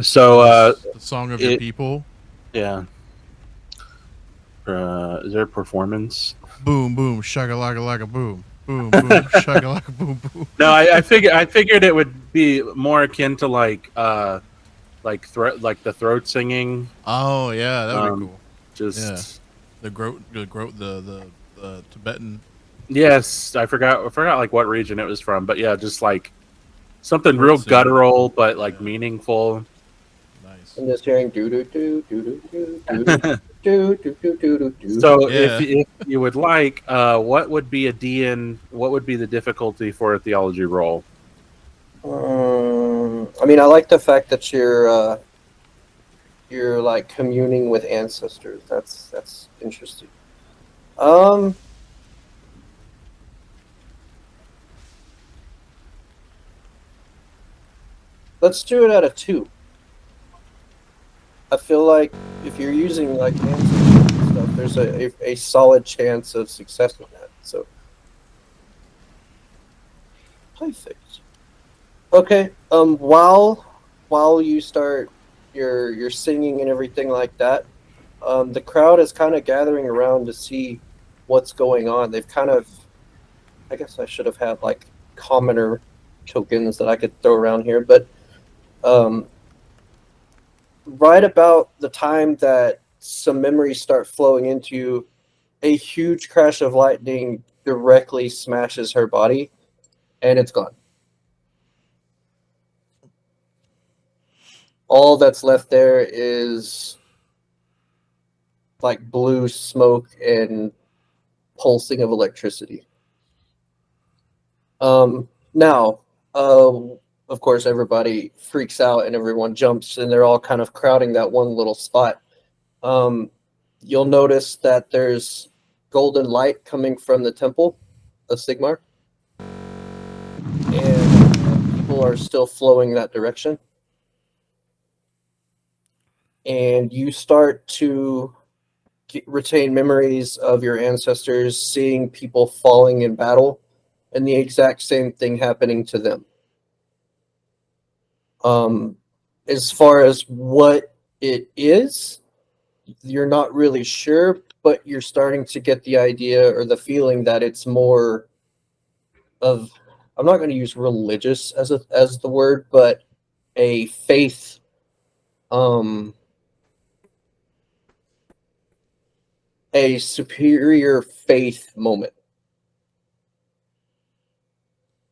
C: So
A: the song of your people.
C: Yeah. Is there a performance?
A: Boom boom shakalaka laka boom. Boom boom shakalaka boom boom.
C: No, I figured it would be more akin to like the throat singing.
A: Oh yeah, that would be cool.
C: Just
A: the Tibetan.
C: Yes, I forgot like what region it was from, but yeah, just like something
A: Throat
C: real
A: singing.
C: guttural but like meaningful.
A: Nice.
B: I'm just hearing do do do do do do do do do do do do.
C: So
A: Yeah.
C: if you would like, what would be what would be the difficulty for a theology roll?
B: I mean, I like the fact that you're like communing with ancestors. That's interesting. Let's do it out of 2. I feel like if you're using like ancestors and stuff, there's a solid chance of success with that. So, perfect. Okay. While you start your singing and everything like that, the crowd is kind of gathering around to see what's going on. They've kind of, I guess I should have had like commoner tokens that I could throw around here, but right about the time that some memories start flowing into you, a huge crash of lightning directly smashes her body, and it's gone. All that's left there is like blue smoke and pulsing of electricity. Now, of course, everybody freaks out and everyone jumps, and they're all kind of crowding that one little spot. You'll notice that there's golden light coming from the temple of Sigmar, and people are still flowing that direction. And you start to retain memories of your ancestors seeing people falling in battle, and the exact same thing happening to them. As far as what it is, you're not really sure, but you're starting to get the idea or the feeling that it's more of, I'm not going to use religious as the word, but a faith, a superior faith moment.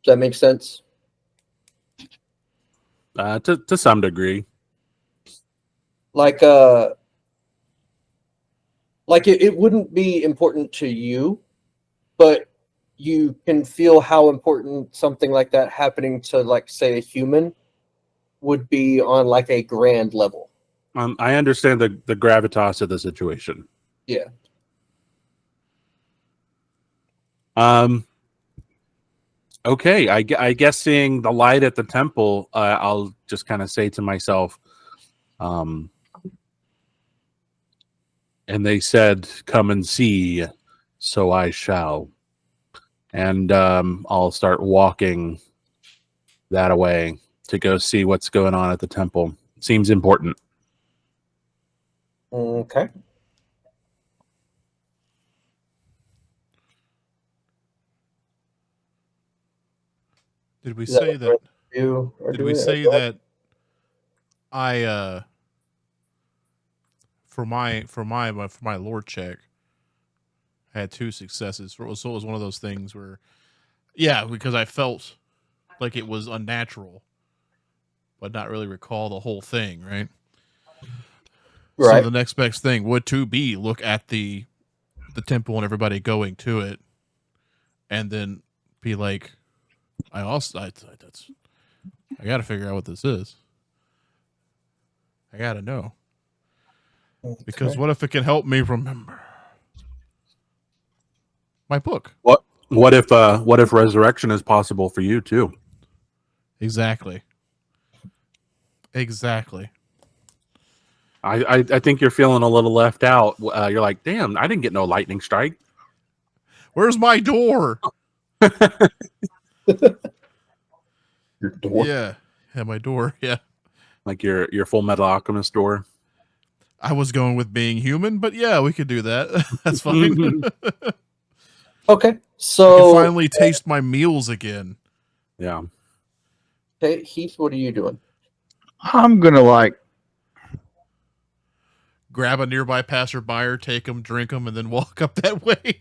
B: Does that make sense?
C: To some degree.
B: Like it wouldn't be important to you, but you can feel how important something like that happening to, like, say, a human would be on like a grand level.
C: I understand the gravitas of the situation.
B: Yeah.
C: Okay, I guess seeing the light at the temple, I'll just kind of say to myself, and they said, "Come and see," so I shall. And I'll start walking that way to go see what's going on at the temple. Seems important.
B: Okay.
A: Did we say that? Did we say that I for my lore check, I had 2 successes. So it was one of those things where, yeah, because I felt like it was unnatural, but not really recall the whole thing, right?
B: Right.
A: So the next best thing would to be look at the temple and everybody going to it, and then be like, I got to figure out what this is. I got to know. Because what if it can help me remember my book?
C: What if resurrection is possible for you too?
A: Exactly.
C: I think you're feeling a little left out. You're like, damn, I didn't get no lightning strike.
A: Where's my door?
B: Your door.
A: Yeah, my door. Yeah.
C: Like your Full Metal Alchemist door.
A: I was going with being human, but yeah, we could do that. That's fine.
B: Okay,
A: I
B: so
A: can finally taste my meals again.
C: Yeah.
B: Okay, Heath, what are you doing?
D: I'm gonna
A: Grab a nearby passerby, take them, drink them, and then walk up that way.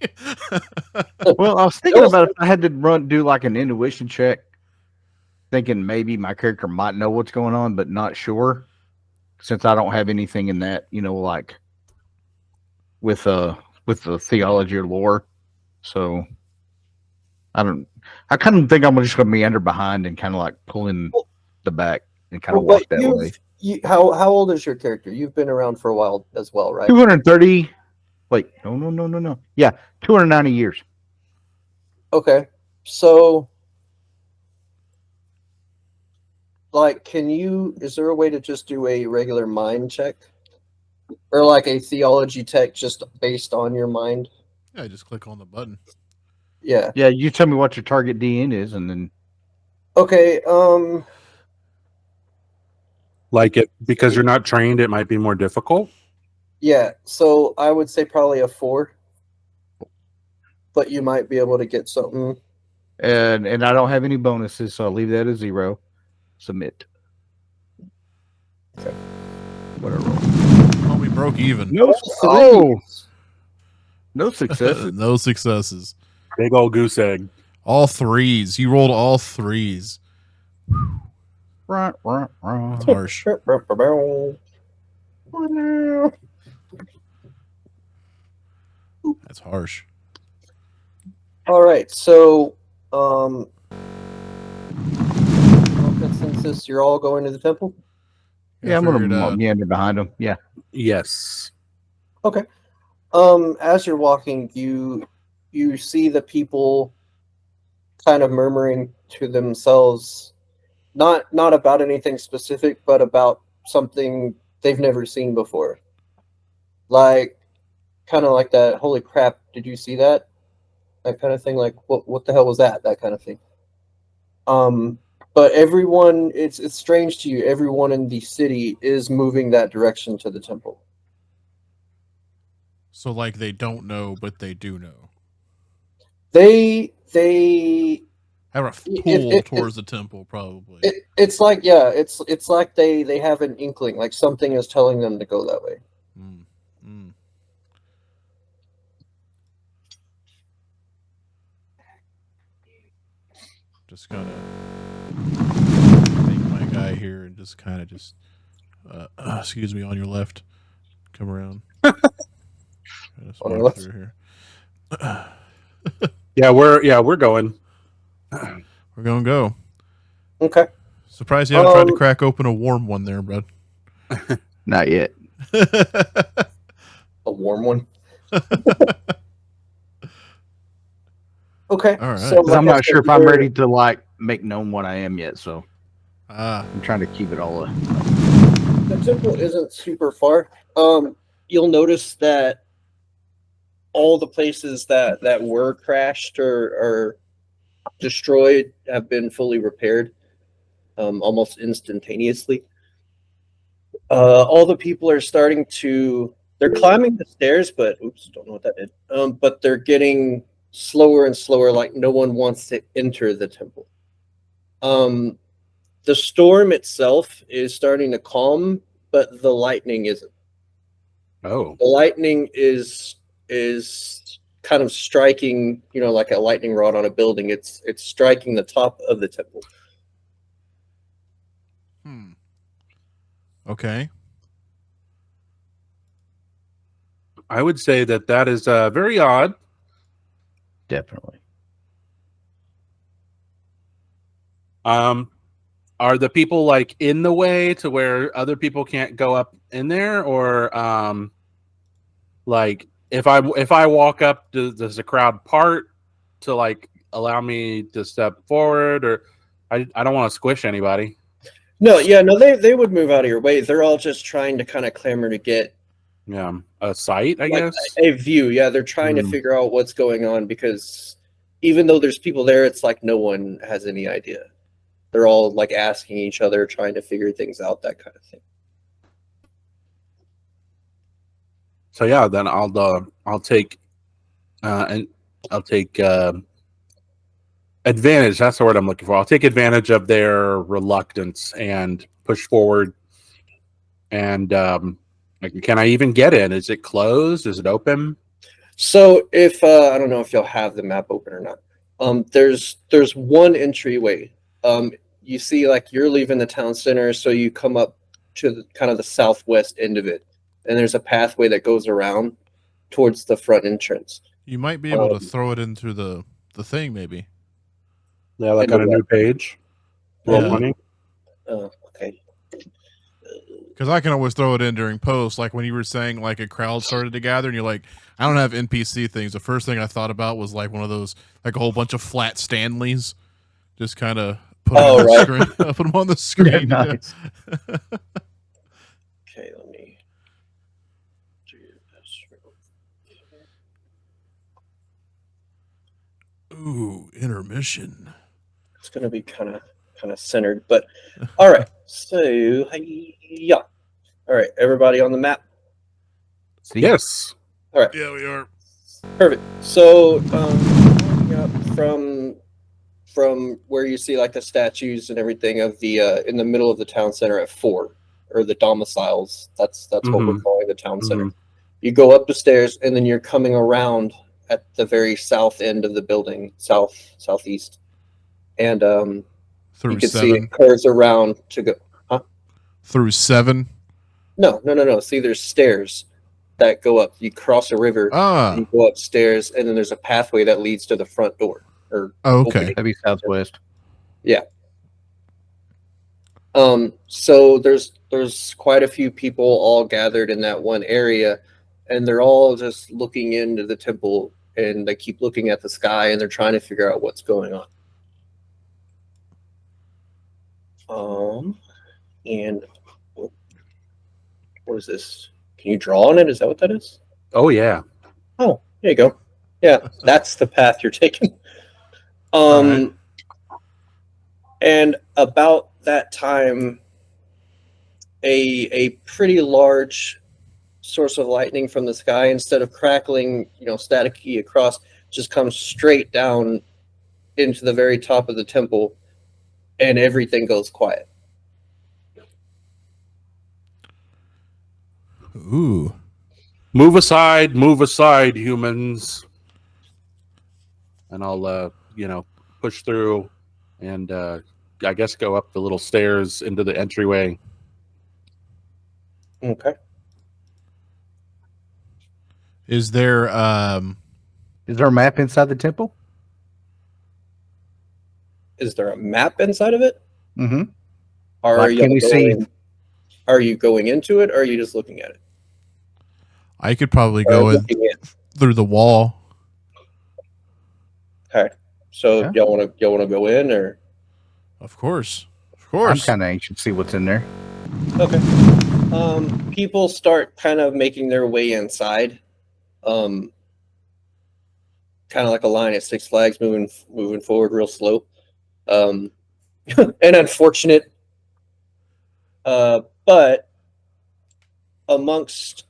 D: Well, I was thinking about if I had to do like an intuition check, thinking maybe my character might know what's going on, but not sure, since I don't have anything in that, like with the theology or lore. So I kind of think I'm just going to meander behind and kind of like pull in the back and kind of walk that way.
B: How old is your character? You've been around for a while as well, right?
D: 230. Wait, no. Yeah, 290 years.
B: Okay, so like, is there a way to just do a regular mind check? Or like a theology check just based on your mind?
A: Yeah, just click on the button.
B: Yeah.
D: Yeah, you tell me what your target DN is, and then.
B: Okay,
C: Like it, because you're not trained, it might be more difficult.
B: yeah, so I would say probably a 4. But you might be able to get something.
D: And I don't have any bonuses, so I'll leave that as 0. Submit.
B: Okay.
D: Whatever.
A: Oh, we broke even.
D: No. Oh. No successes.
A: No successes.
C: Big old goose egg.
A: All 3s. You rolled all 3s.
D: Right.
A: That's harsh. That's harsh.
B: All right, so consensus? You're all going to the temple?
D: Yeah, I'm
A: figured
D: gonna
A: out.
D: meander behind him. Yeah.
C: Yes.
B: Okay. As you're walking, you see the people kind of murmuring to themselves, not about anything specific, but about something they've never seen before. Like, kind of like that. Holy crap! Did you see that? That kind of thing. Like, what the hell was that? That kind of thing. But everyone, it's strange to you. Everyone in the city is moving that direction to the temple.
A: So like they don't know, but they do know.
B: They
A: Have a pull towards the temple, probably.
B: it's like, yeah, it's like they have an inkling, like something is telling them to go that way.
A: Mm. Mm. Just gotta take my guy here and just kind of excuse me, on your left. Come around. I just
B: On your
A: walk
B: left?
A: through here.
C: We're going.
A: We're gonna go.
B: Okay.
A: Surprised you haven't tried to crack open a warm one there, bud.
D: Not yet.
B: A warm one. Okay.
A: All right.
B: So
D: 'Cause
B: like
D: I'm
B: I
D: not
B: said,
D: sure if I'm
B: you're-
D: ready to like make known what I am yet, so
A: Ah,
D: I'm trying to keep it all.
B: The temple isn't super far. You'll notice that all the places that were crashed or destroyed have been fully repaired, almost instantaneously. All the people are starting to. They're climbing the stairs, but oops, don't know what that did. But they're getting slower and slower, like no one wants to enter the temple. The storm itself is starting to calm, but the lightning isn't.
C: Oh.
B: The lightning is kind of striking, like a lightning rod on a building. It's striking the top of the temple.
A: okay.
C: I would say that is very odd.
D: Definitely.
C: Are the people like in the way to where other people can't go up in there, or like if I walk up, does the crowd part to like allow me to step forward, or I don't want to squish anybody.
B: No, they would move out of your way. They're all just trying to kind of clamor to get
C: A sight, I
B: like
C: guess.
B: a view. Yeah, they're trying to figure out what's going on, because even though there's people there, it's like no one has any idea. They're all like asking each other, trying to figure things out, that kind of thing.
C: So yeah, then I'll take advantage. That's the word I'm looking for. I'll take advantage of their reluctance and push forward. And like, can I even get in? Is it closed? Is it open?
B: So if I don't know if you'll have the map open or not. There's one entryway. You see, like, you're leaving the town center, so you come up to kind of the southwest end of it, and there's a pathway that goes around towards the front entrance.
A: You might be able to throw it into the thing, maybe.
C: Yeah, like on a new page.
A: Yeah.
B: Okay.
A: Because I can always throw it in during post, like when you were saying like a crowd started to gather, and you're like, I don't have NPC things. The first thing I thought about was like one of those, like a whole bunch of flat Stanleys, just kind of put them on the screen. Put them on the screen.
D: Yeah, nice.
B: Okay, let me do this.
A: Ooh, intermission.
B: It's gonna be kind of centered, but all right. So yeah, all right. Everybody on the map.
C: Yes.
B: All right.
A: Yeah, we are.
B: Perfect. So walking up from where you see like the statues and everything of the in the middle of the town center at 4, or the domiciles. That's what we're calling the town center. You go up the stairs, and then you're coming around at the very south end of the building, southeast, and
A: Through
B: you can
A: 7.
B: see it curves around to go. Huh?
A: Through 7.
B: No. See, there's stairs that go up. You cross a river, and you go upstairs, and then there's a pathway that leads to the front door.
A: Okay.
B: Opening.
D: That'd be southwest.
B: Yeah. So there's quite a few people all gathered in that one area, and they're all just looking into the temple, and they keep looking at the sky, and they're trying to figure out what's going on. And what is this? Can you draw on it? Is that what that is?
C: Oh yeah.
B: Oh, there you go. Yeah, that's the path you're taking.
A: All right.
B: And about that time, a pretty large source of lightning from the sky, instead of crackling, staticky across, just comes straight down into the very top of the temple, and everything goes quiet.
A: Ooh.
C: Move aside, humans. And I'll, push through and I guess go up the little stairs into the entryway.
B: Okay.
A: Is there
D: a map inside the temple?
B: Is there a map inside of it?
D: Mm-hmm.
B: Can we see? Are you going into it, or are you just looking at it?
A: I could probably go in through the wall.
B: Okay. So y'all want to go in, or?
A: Of course.
D: I'm kind of anxious to see what's in there.
B: Okay. People start kind of making their way inside. Kind of like a line at Six Flags, moving forward real slow. And unfortunate. But amongst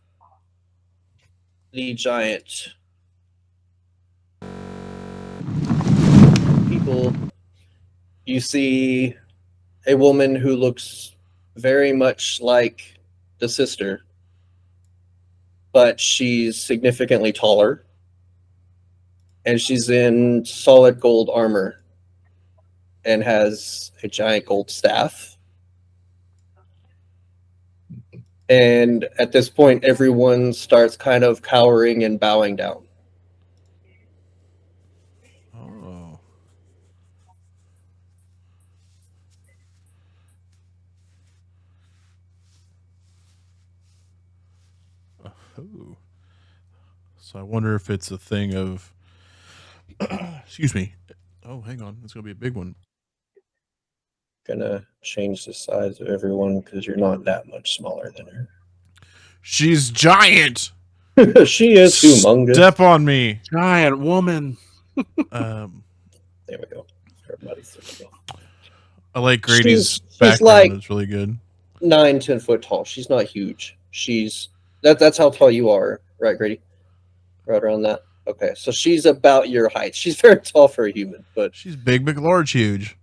B: the giant people, you see a woman who looks very much like the sister, but she's significantly taller, and she's in solid gold armor and has a giant gold staff. And at this point, everyone starts kind of cowering and bowing down.
A: Oh. Oh. So I wonder if it's a thing of excuse me. Oh, hang on. It's going to be a big one.
B: Gonna change the size of everyone because you're not that much smaller than her.
A: She's giant.
B: She is humongous.
A: Step on me.
C: Giant woman.
B: There we go. Everybody's there we go.
A: I like Grady's background.
B: Like
A: it's really good.
B: 9-10 foot tall. She's not huge. That's how tall you are, right, Grady? Right around that. Okay, so she's about your height. She's very tall for a human, but
A: she's big, large, huge.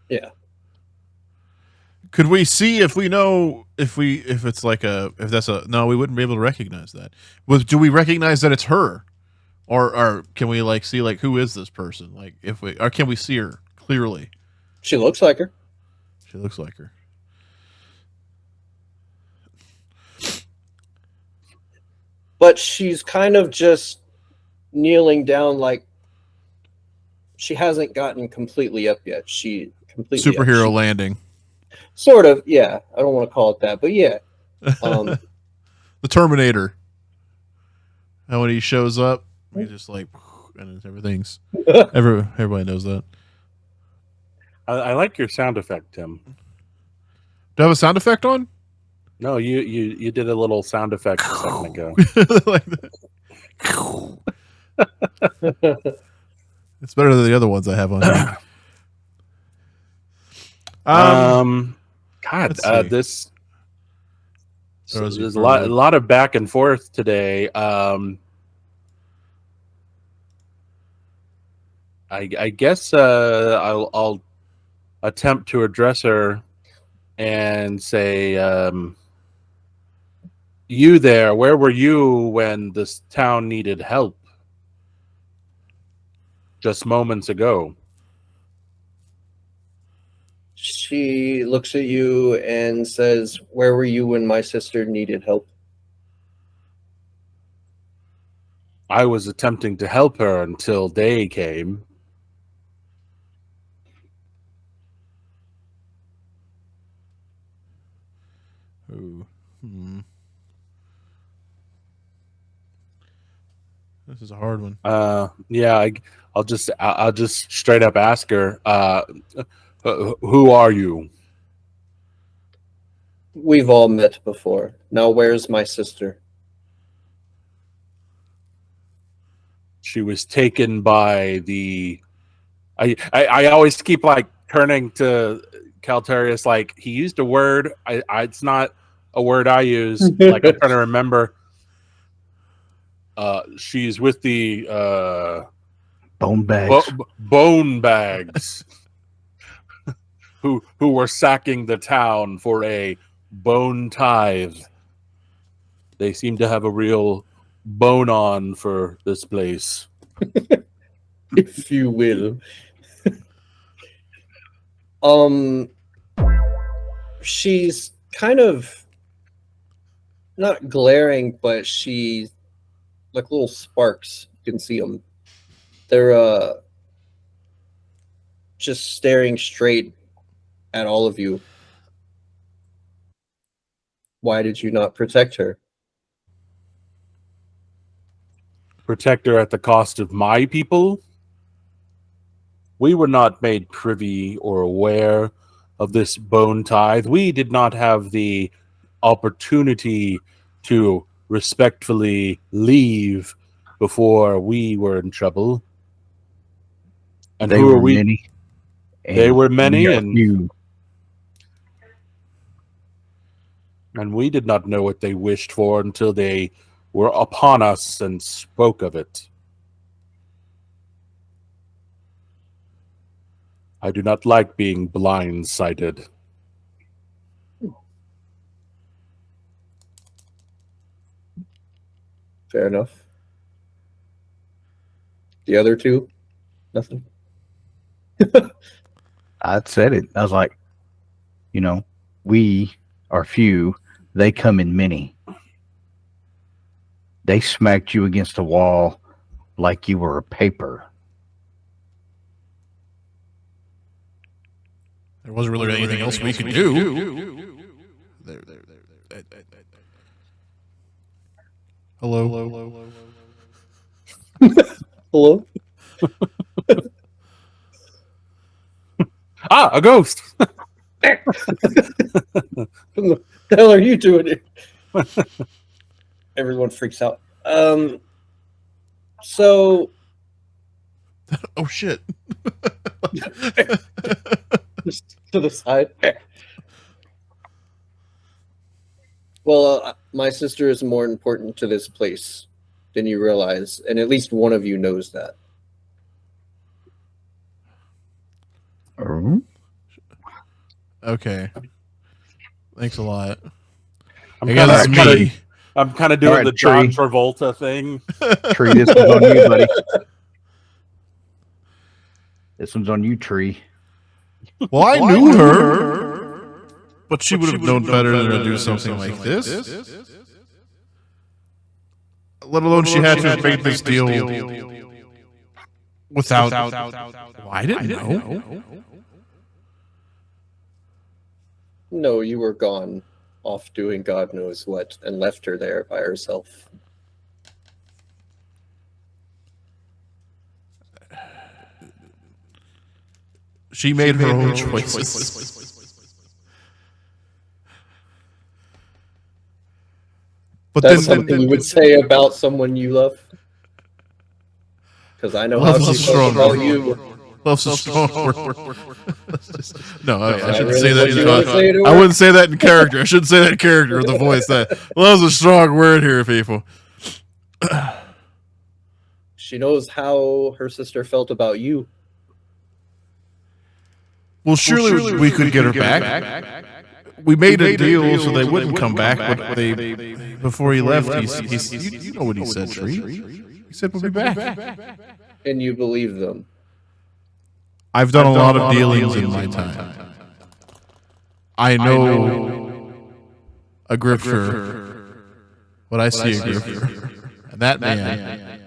B: Yeah.
A: Could we see if we know if it's like no, we wouldn't be able to recognize that. Do we recognize that it's her, or can we like see like who is this person? Like or can we see her clearly?
B: She looks like her.
A: She looks like her.
B: But she's kind of just kneeling down, like she hasn't gotten completely up yet. She completely
A: superhero landing.
B: Sort of, yeah. I don't want to call it that, but yeah.
A: The Terminator. And when he shows up, he's just like, and everything's everybody knows that.
C: I like your sound effect, Tim.
A: Do I have a sound effect on?
C: No, you did a little sound effect a second ago.
A: Like it's better than the other ones I have on here.
C: God, there's a lot of back and forth today. I guess I'll attempt to address her and say, you there, where were you when this town needed help? Just moments ago.
B: She looks at you and says, where were you when my sister needed help?
C: I was attempting to help her until day came.
A: Ooh. This is a hard one.
C: Yeah, I'll just straight up ask her, who are you?
B: We've all met before. Now, where's my sister?
C: She was taken by the. I always keep like turning to Calterius, like he used a word. It's not a word I use. Like I'm trying to remember. She's with the
D: Bone bags.
C: bone bags, who were sacking the town for a bone tithe. They seem to have a real bone on for this place.
B: If you will. She's kind of not glaring, but she's like little sparks. You can see them. They're just staring straight at all of you. Why did you not protect her?
C: Protect her at the cost of my people? We were not made privy or aware of this bone tithe. We did not have the opportunity to respectfully leave before we were in trouble. And
D: They
C: who
D: were
C: are we?
D: many.
C: They were many,
D: we are
C: and
D: few.
C: And we did not know what they wished for until they were upon us and spoke of it. I do not like being blindsided.
B: Fair enough. The other two? Nothing.
D: I said it. I was like, we are few. They come in many. They smacked you against the wall like you were a paper.
A: There wasn't really anything else we could do. There. Hello.
B: Hello?
C: A ghost!
B: What the hell are you doing here? Everyone freaks out. So
A: Oh shit.
B: just to the side. Well, my sister is more important to this place than you realize, and at least one of you knows that.
A: Okay. Thanks a lot.
C: I'm
A: I guess it's me.
C: kind of doing
D: Alright,
C: the
D: Tree.
C: John Travolta thing.
D: Tree, this one's on you, buddy. This one's on you, Tree.
A: Well, I knew her, but she would have known better than to do something like this. Let alone she had to have made this deal without. Well, I didn't know.
B: No, you were gone, off doing God knows what, and left her there by herself.
A: She made her own choices. But
B: That's something you would say about someone you love? Because I know how
A: Love's a
B: she
A: strong
B: felt about
A: word.
B: you.
A: Love's a strong word. No, I shouldn't
B: really
A: say that.
B: what you wanna say to
A: I
B: her?
A: wouldn't say that in character. I shouldn't say that in character with the voice. That love's a strong word here, people.
B: She knows how her sister felt about you.
A: Well, surely we could get her back. We made a deal so they wouldn't come back, but they before he left, you know what he said, Tree. He said we'll be back.
B: And you believe them.
A: I've done a lot of dealings in my time. I know a grifter when I see a grifter. And that man,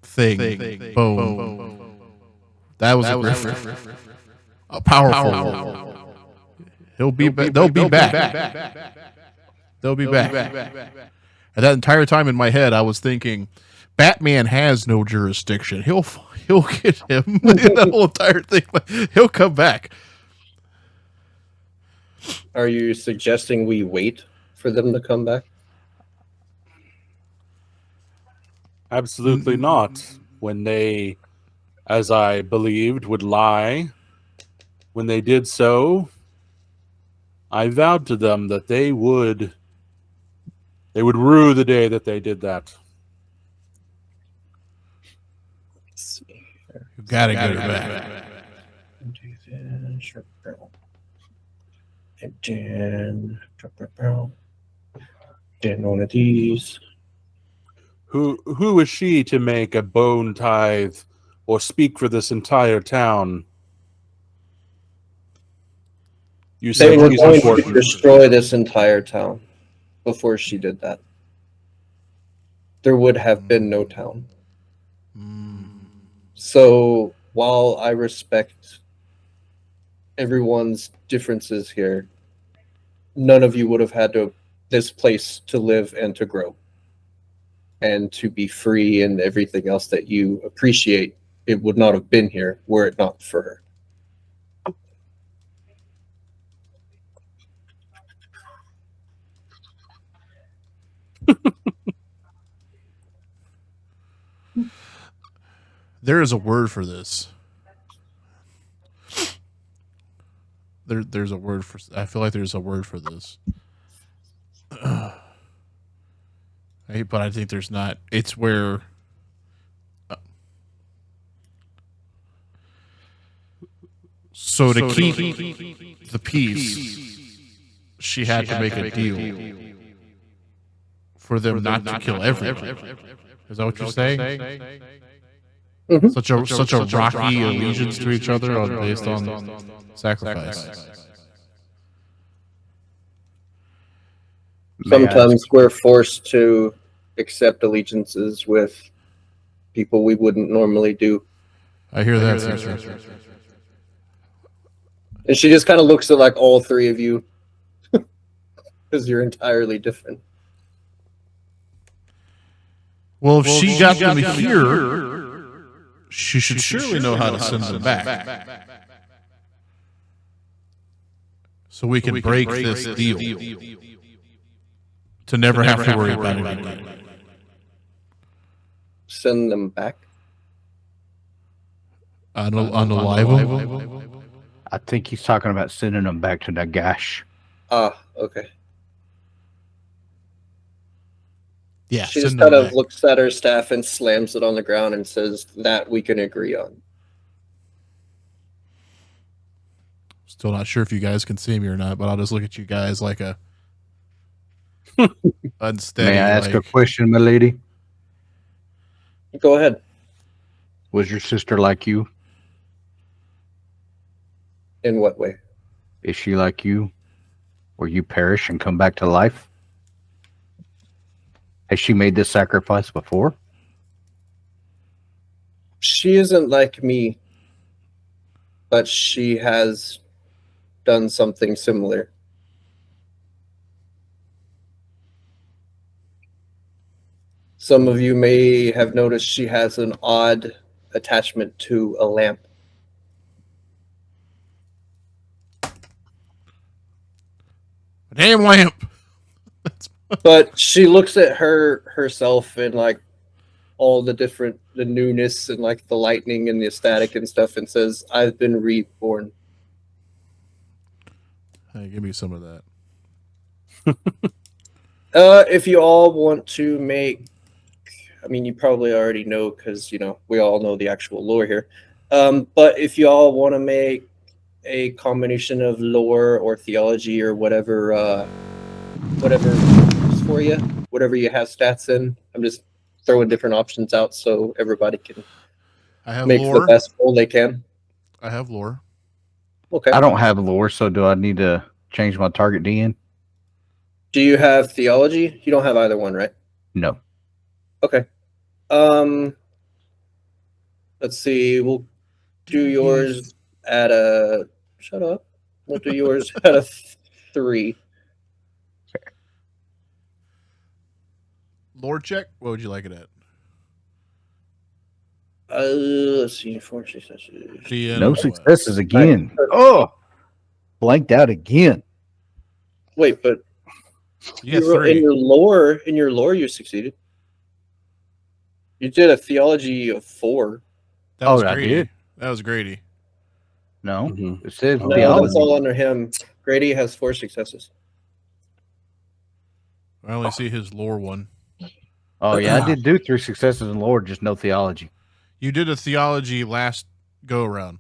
A: thing, bone, that was a grifter. A powerful one. They'll be back. They'll be back. And that entire time in my head, I was thinking, Batman has no jurisdiction. He'll get him. The whole entire thing. He'll come back.
B: Are you suggesting we wait for them to come back?
C: Absolutely not. When they, as I believed, would lie, when they did so, I vowed to them that they would rue the day that they did that.
B: Let's see.
A: You gotta get it back.
B: Then one of these.
C: Who is she to make a bone tithe or speak for this entire town? You
B: They
C: said
B: were
C: she's
B: going to
C: important.
B: destroy this entire town before she did that. There would have been no town. So while I respect everyone's differences here, none of you would have had this place to live and to grow and to be free and everything else that you appreciate. It would not have been here were it not for her.
A: There is a word for this. There's a word for. I feel like there's a word for this. But I think there's not. It's where. So to keep the peace, she had to make a deal for them not to kill everyone. Is that what you're saying?
B: Mm-hmm.
A: Such a rocky allegiance to each other based on sacrifice.
B: Sometimes we're forced to accept allegiances with people we wouldn't normally do.
A: I hear that.
B: And she just kind of looks at like all three of you because you're entirely different.
A: Well, if she got them here, she should surely know how to send them back. So we can break this deal to never have to worry about it again.
B: Send them back.
A: On the live.
D: I think he's talking about sending them back to Nagash.
B: Ah, okay.
A: Yeah,
B: She just kind of looks at her staff and slams it on the ground and says, "That we can agree on."
A: Still not sure if you guys can see me or not, but I'll just look at you guys like a unsteady.
D: May I ask a question, my lady?
B: Go ahead.
D: Was your sister like you?
B: In what way?
D: Is she like you? Where you perish and come back to life? Has she made this sacrifice before?
B: She isn't like me, but she has done something similar. Some of you may have noticed she has an odd attachment to a lamp.
A: A damn lamp.
B: But she looks at herself and like all the newness and like the lightning and the static and stuff and says, "I've been reborn."
A: Hey, give me some of that.
B: If you all want to make, I mean, you probably already know because, we all know the actual lore here. But if you all want to make a combination of lore or theology or whatever works for you, whatever you have stats in, I'm just throwing different options out so everybody can make the best roll they can.
A: I have lore.
B: Okay.
D: I don't have lore, so do I need to change my target DN?
B: Do you have theology? You don't have either one, right?
D: No.
B: Okay. Let's see. We'll do yours at a... Shut up. We'll do yours at a 3.
A: Lord check. What would you like it at?
B: Let's see. 4 successes.
D: No successes again. Oh, blanked out again.
B: Wait, but
A: You got
B: in
A: 3.
B: your lore, you succeeded. You did a theology of 4.
A: That was
D: I
A: Grady.
D: did?
A: That was Grady.
D: No,
C: Mhm.
D: it says
C: No,
B: No,
D: theology.
B: that's all under him. Grady has 4 successes.
A: I only see his lore one.
D: Oh yeah, I did do 3 successes in Lord, just no theology.
A: You did a theology last go around.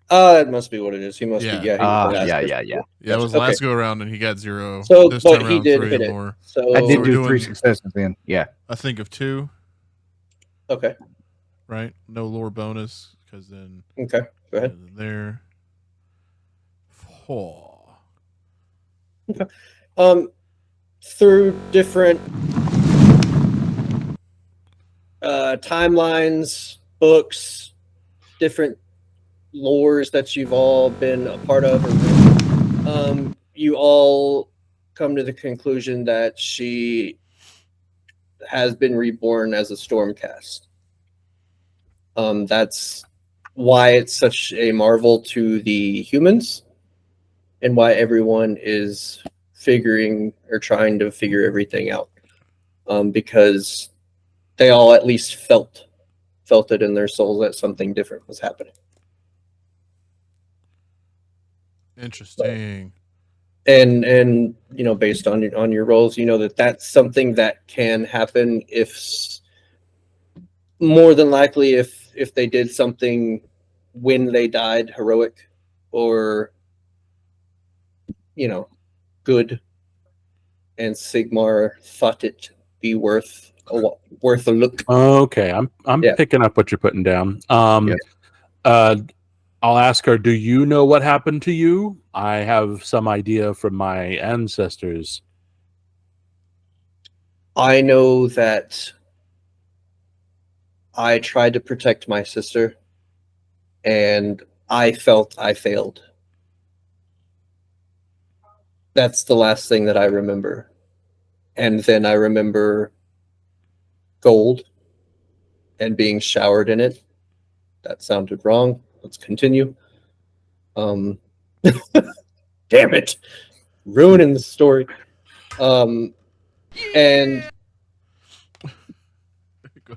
B: That must be what it is. He must
A: Yeah.
B: be. Yeah. He was the last person.
D: Yeah.
A: Yeah, it was
B: Okay.
A: last go around, and he got 0.
B: So,
A: this
B: but
A: time
B: he
A: around,
B: did
A: 3
B: hit
A: and
B: it.
A: more.
B: So
D: I did
A: we're
D: do 3
A: doing-
D: successes then. Yeah.
A: I think of 2,
B: Okay.
A: right? No lore bonus, because then
B: Okay. Go ahead.
A: there. 4.
B: Through different timelines, books, different lores that you've all been a part of, or you all come to the conclusion that she has been reborn as a Stormcast. That's why it's such a marvel to the humans, and why everyone is figuring or trying to figure everything out. Because they all at least felt it in their souls that something different was happening.
A: Interesting.
B: And you know, based on your roles, you know that that's something that can happen if more than likely if they did something when they died heroic, or you know, good, and Sigmar thought it be worth a look.
C: Okay, I'm
B: Yeah.
C: picking up what you're putting down.
D: Yeah.
C: I'll ask her, do you know what happened to you? I have some idea from my ancestors.
B: I know that I tried to protect my sister, and I felt I failed. That's the last thing that I remember. And then I remember gold and being showered in it. That sounded wrong. Let's continue. Damn it. Ruining the story. And
A: Go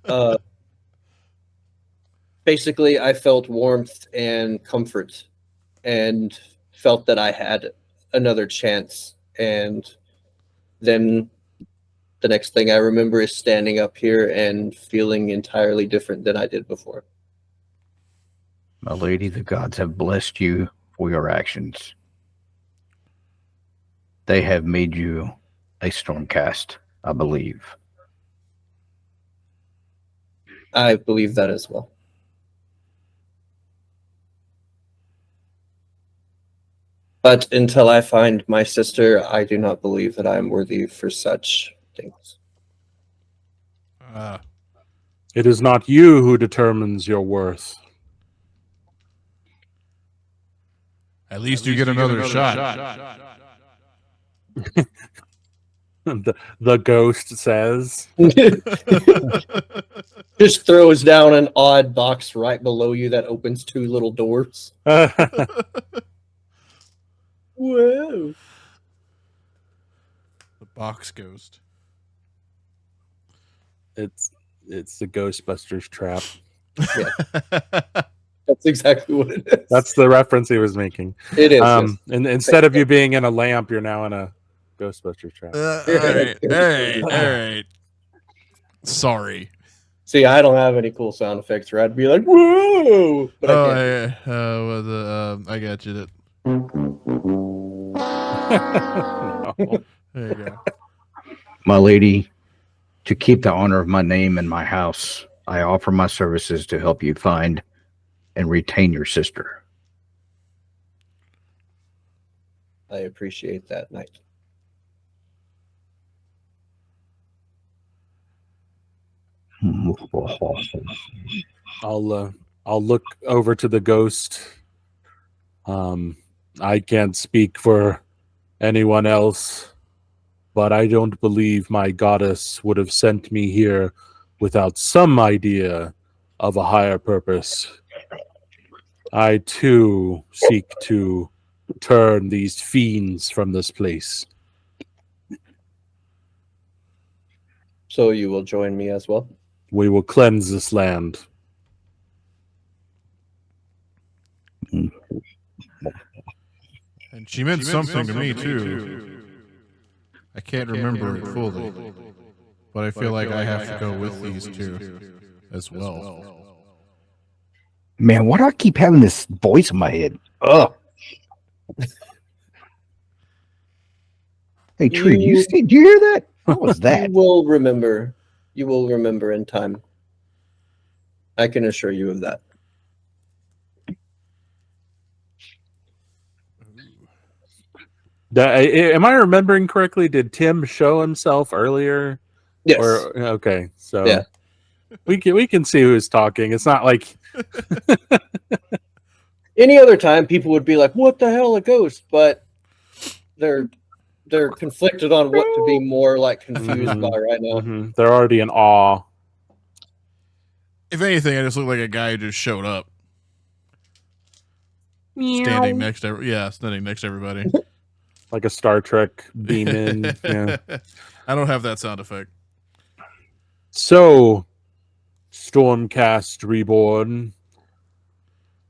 A: ahead.
B: basically I felt warmth and comfort, and felt that I had another chance. And then the next thing I remember is standing up here and feeling entirely different than I did before.
D: My lady, the gods have blessed you for your actions. They have made you a Stormcast, I believe.
B: I believe that as well. But until I find my sister, I do not believe that I am worthy for such things.
C: It is not you who determines your worth.
A: At least you get another shot.
C: The ghost says.
B: Just throws down an odd box right below you that opens 2 little doors. Whoa.
A: The box ghost.
C: It's the Ghostbusters trap.
B: That's exactly what it is.
C: That's the reference he was making.
B: It is. Yes.
C: And instead of you being in a lamp, you're now in a Ghostbusters trap.
A: All right. Sorry.
B: See, I don't have any cool sound effects, or I'd be like, "Whoa!" But I can't.
A: I got you.
C: No.
A: There you go.
D: My lady, to keep the honor of my name in my house, I offer my services to help you find and retain your sister.
B: I appreciate that, Knight.
C: I'll look over to the ghost I can't speak for anyone else, but I don't believe my goddess would have sent me here without some idea of a higher purpose. I too seek to turn these fiends from this place.
B: So you will join me as well?
C: We will cleanse this land.
A: And she meant something to me too. I can't remember it fully, but I feel like I have to go with these two as well.
D: Man, why do I keep having this voice in my head? Ugh. Hey, Tree, do you hear that? What was that?
B: You will remember. You will remember in time. I can assure you of that.
C: Am I remembering correctly? Did Tim show himself earlier?
B: Yes.
C: Or, okay, so
B: Yeah.
C: we can see who's talking. It's not like
B: Any other time, people would be like, "What the hell, a ghost?" But they're conflicted on what to be more like confused by right now.
C: they're already in awe.
A: If anything, I just look like a guy who just showed up, standing next to everybody,
C: Like a Star Trek beam in. Yeah.
A: I don't have that sound effect.
C: So, Stormcast Reborn,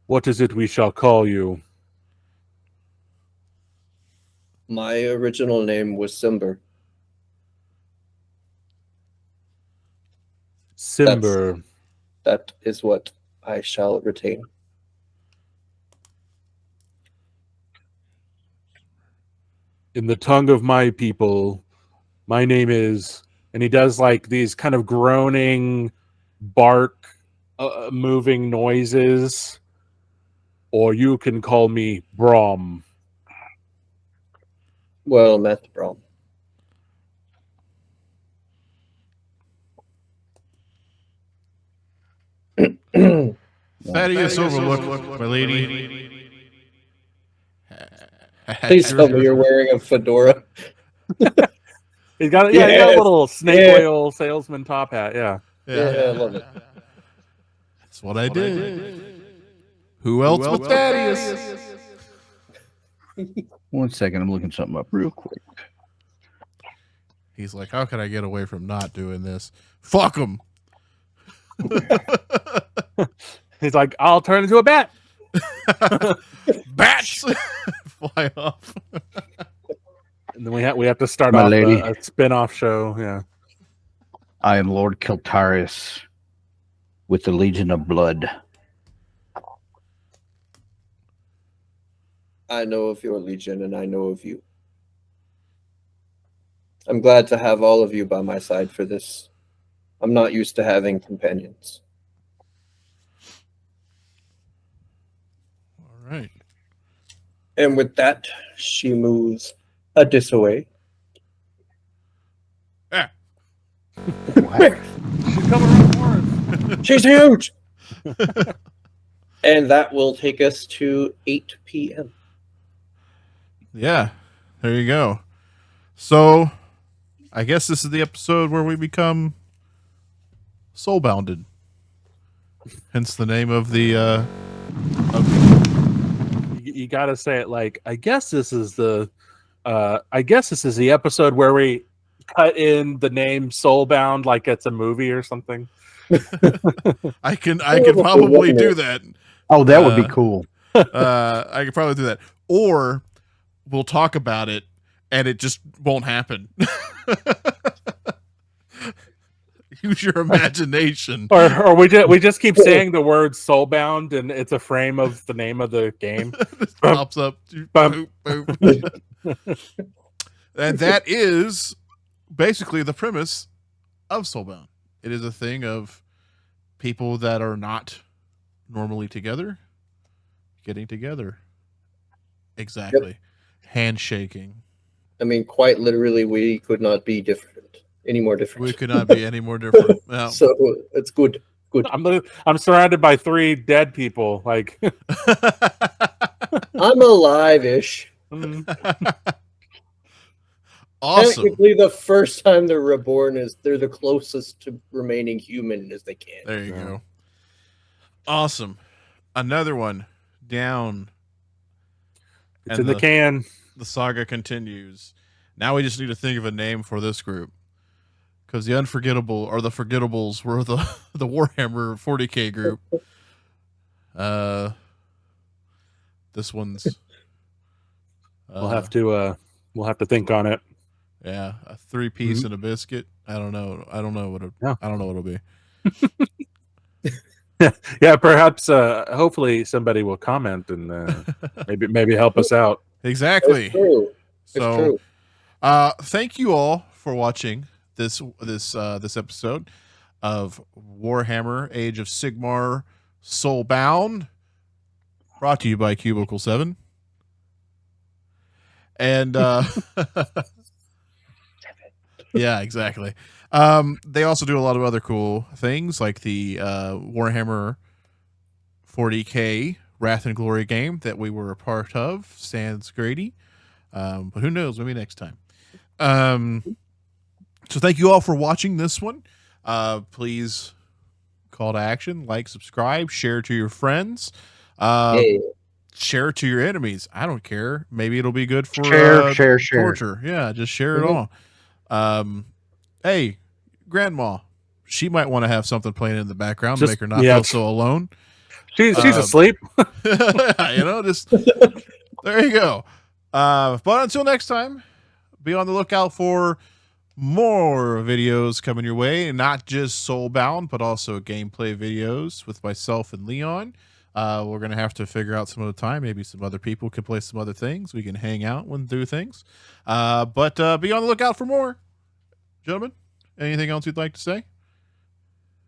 C: what is it we shall call you?
B: My original name was Simber.
C: Simber.
B: That is what I shall retain.
C: In the tongue of my people, my name is, and he does like these kind of groaning, bark, moving noises, or you can call me Brom.
B: Well met, bro.
A: Thaddeus Overlook, my lady.
B: Please tell me you're wearing a fedora.
C: He's got a little snake oil salesman top hat. Yeah.
B: Yeah, I love it.
A: That's what I did. Who else but Thaddeus?
D: One second, I'm looking something up real quick.
A: He's like, how can I get away from not doing this? Fuck him.
C: He's like, I'll turn into a bat.
A: Bats fly off.
C: And then we have to start
D: My
C: off
D: lady.
C: a spin-off show. Yeah.
D: I am Lord Keltarius with the Legion of Blood.
B: I know of your legion, and I know of you. I'm glad to have all of you by my side for this. I'm not used to having companions.
A: All right.
B: And with that, she moves a dis away.
A: Ah.
B: Quick!
C: She's coming around for us.
B: She's huge! And that will take us to 8 p.m.
A: Yeah, there you go. So, I guess this is the episode where we become soulbounded. Hence the name of the.
C: You got to say it like, I guess this is the episode where we cut in the name Soulbound like it's a movie or something.
A: I can probably do that.
D: Oh, that would be cool.
A: I could probably do that, or we'll talk about it and it just won't happen. Use your imagination.
C: Or we just keep saying the word Soulbound and it's a frame of the name of the game.
A: This pops up. Boop, boop. And that is basically the premise of Soulbound. It is a thing of people that are not normally together getting together. Exactly. Yep. Handshaking.
B: I mean, quite literally, we could not be any more different.
A: We could not be any more different. No.
B: So it's good. Good.
C: I'm surrounded by 3 dead people. Like
B: I'm alive-ish.
A: Awesome.
B: Technically, the first time they're reborn is they're the closest to remaining human as they can.
A: There you go. Awesome. Another one down.
C: It's in the can.
A: The saga continues. Now we just need to think of a name for this group. Because the Unforgettable or the Forgettables were the Warhammer 40K group. This one's
C: We'll have to think on it.
A: Yeah, a 3-piece and a biscuit. I don't know what it'll be.
C: Yeah, perhaps hopefully somebody will comment and maybe help us out.
A: Exactly.
B: It's true.
A: So thank you all for watching this episode of Warhammer Age of Sigmar Soulbound, brought to you by Cubicle 7. And yeah, exactly. They also do a lot of other cool things, like the Warhammer 40K Wrath and Glory game that we were a part of. Sans Grady. But who knows? Maybe next time. So thank you all for watching this one. Please call to action, like, subscribe, share to your friends. Share it to your enemies. I don't care. Maybe it'll be good for
D: share.
A: torture. Yeah, just share it all. Hey, grandma, she might want to have something playing in the background to make her not feel so alone.
C: She's asleep.
A: Just there you go. But until next time, be on the lookout for more videos coming your way, and not just Soulbound, but also gameplay videos with myself and Leon. We're going to have to figure out some other time. Maybe some other people can play some other things. We can hang out and do things. But be on the lookout for more. Gentlemen, anything else you'd like to say?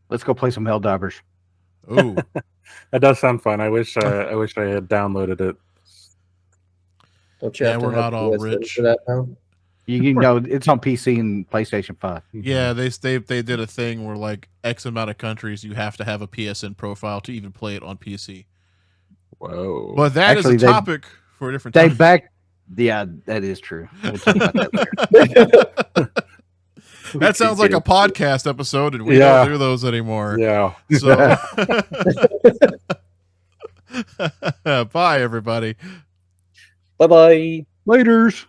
D: Let's go play some Helldivers.
A: Oh,
C: that does sound fun. I wish I had downloaded it.
B: Don't you have to
A: we're not all rich
B: for that now?
D: You know, it's on PC and PlayStation 5.
A: Yeah, they did a thing where like X amount of countries you have to have a PSN profile to even play it on PC.
C: Whoa!
A: But that is a topic for a different time.
D: Yeah, that is true. We'll talk about that later.
A: That sounds like a podcast episode, and we don't do those anymore.
C: Yeah.
A: So, bye, everybody.
B: Bye-bye.
D: Laters.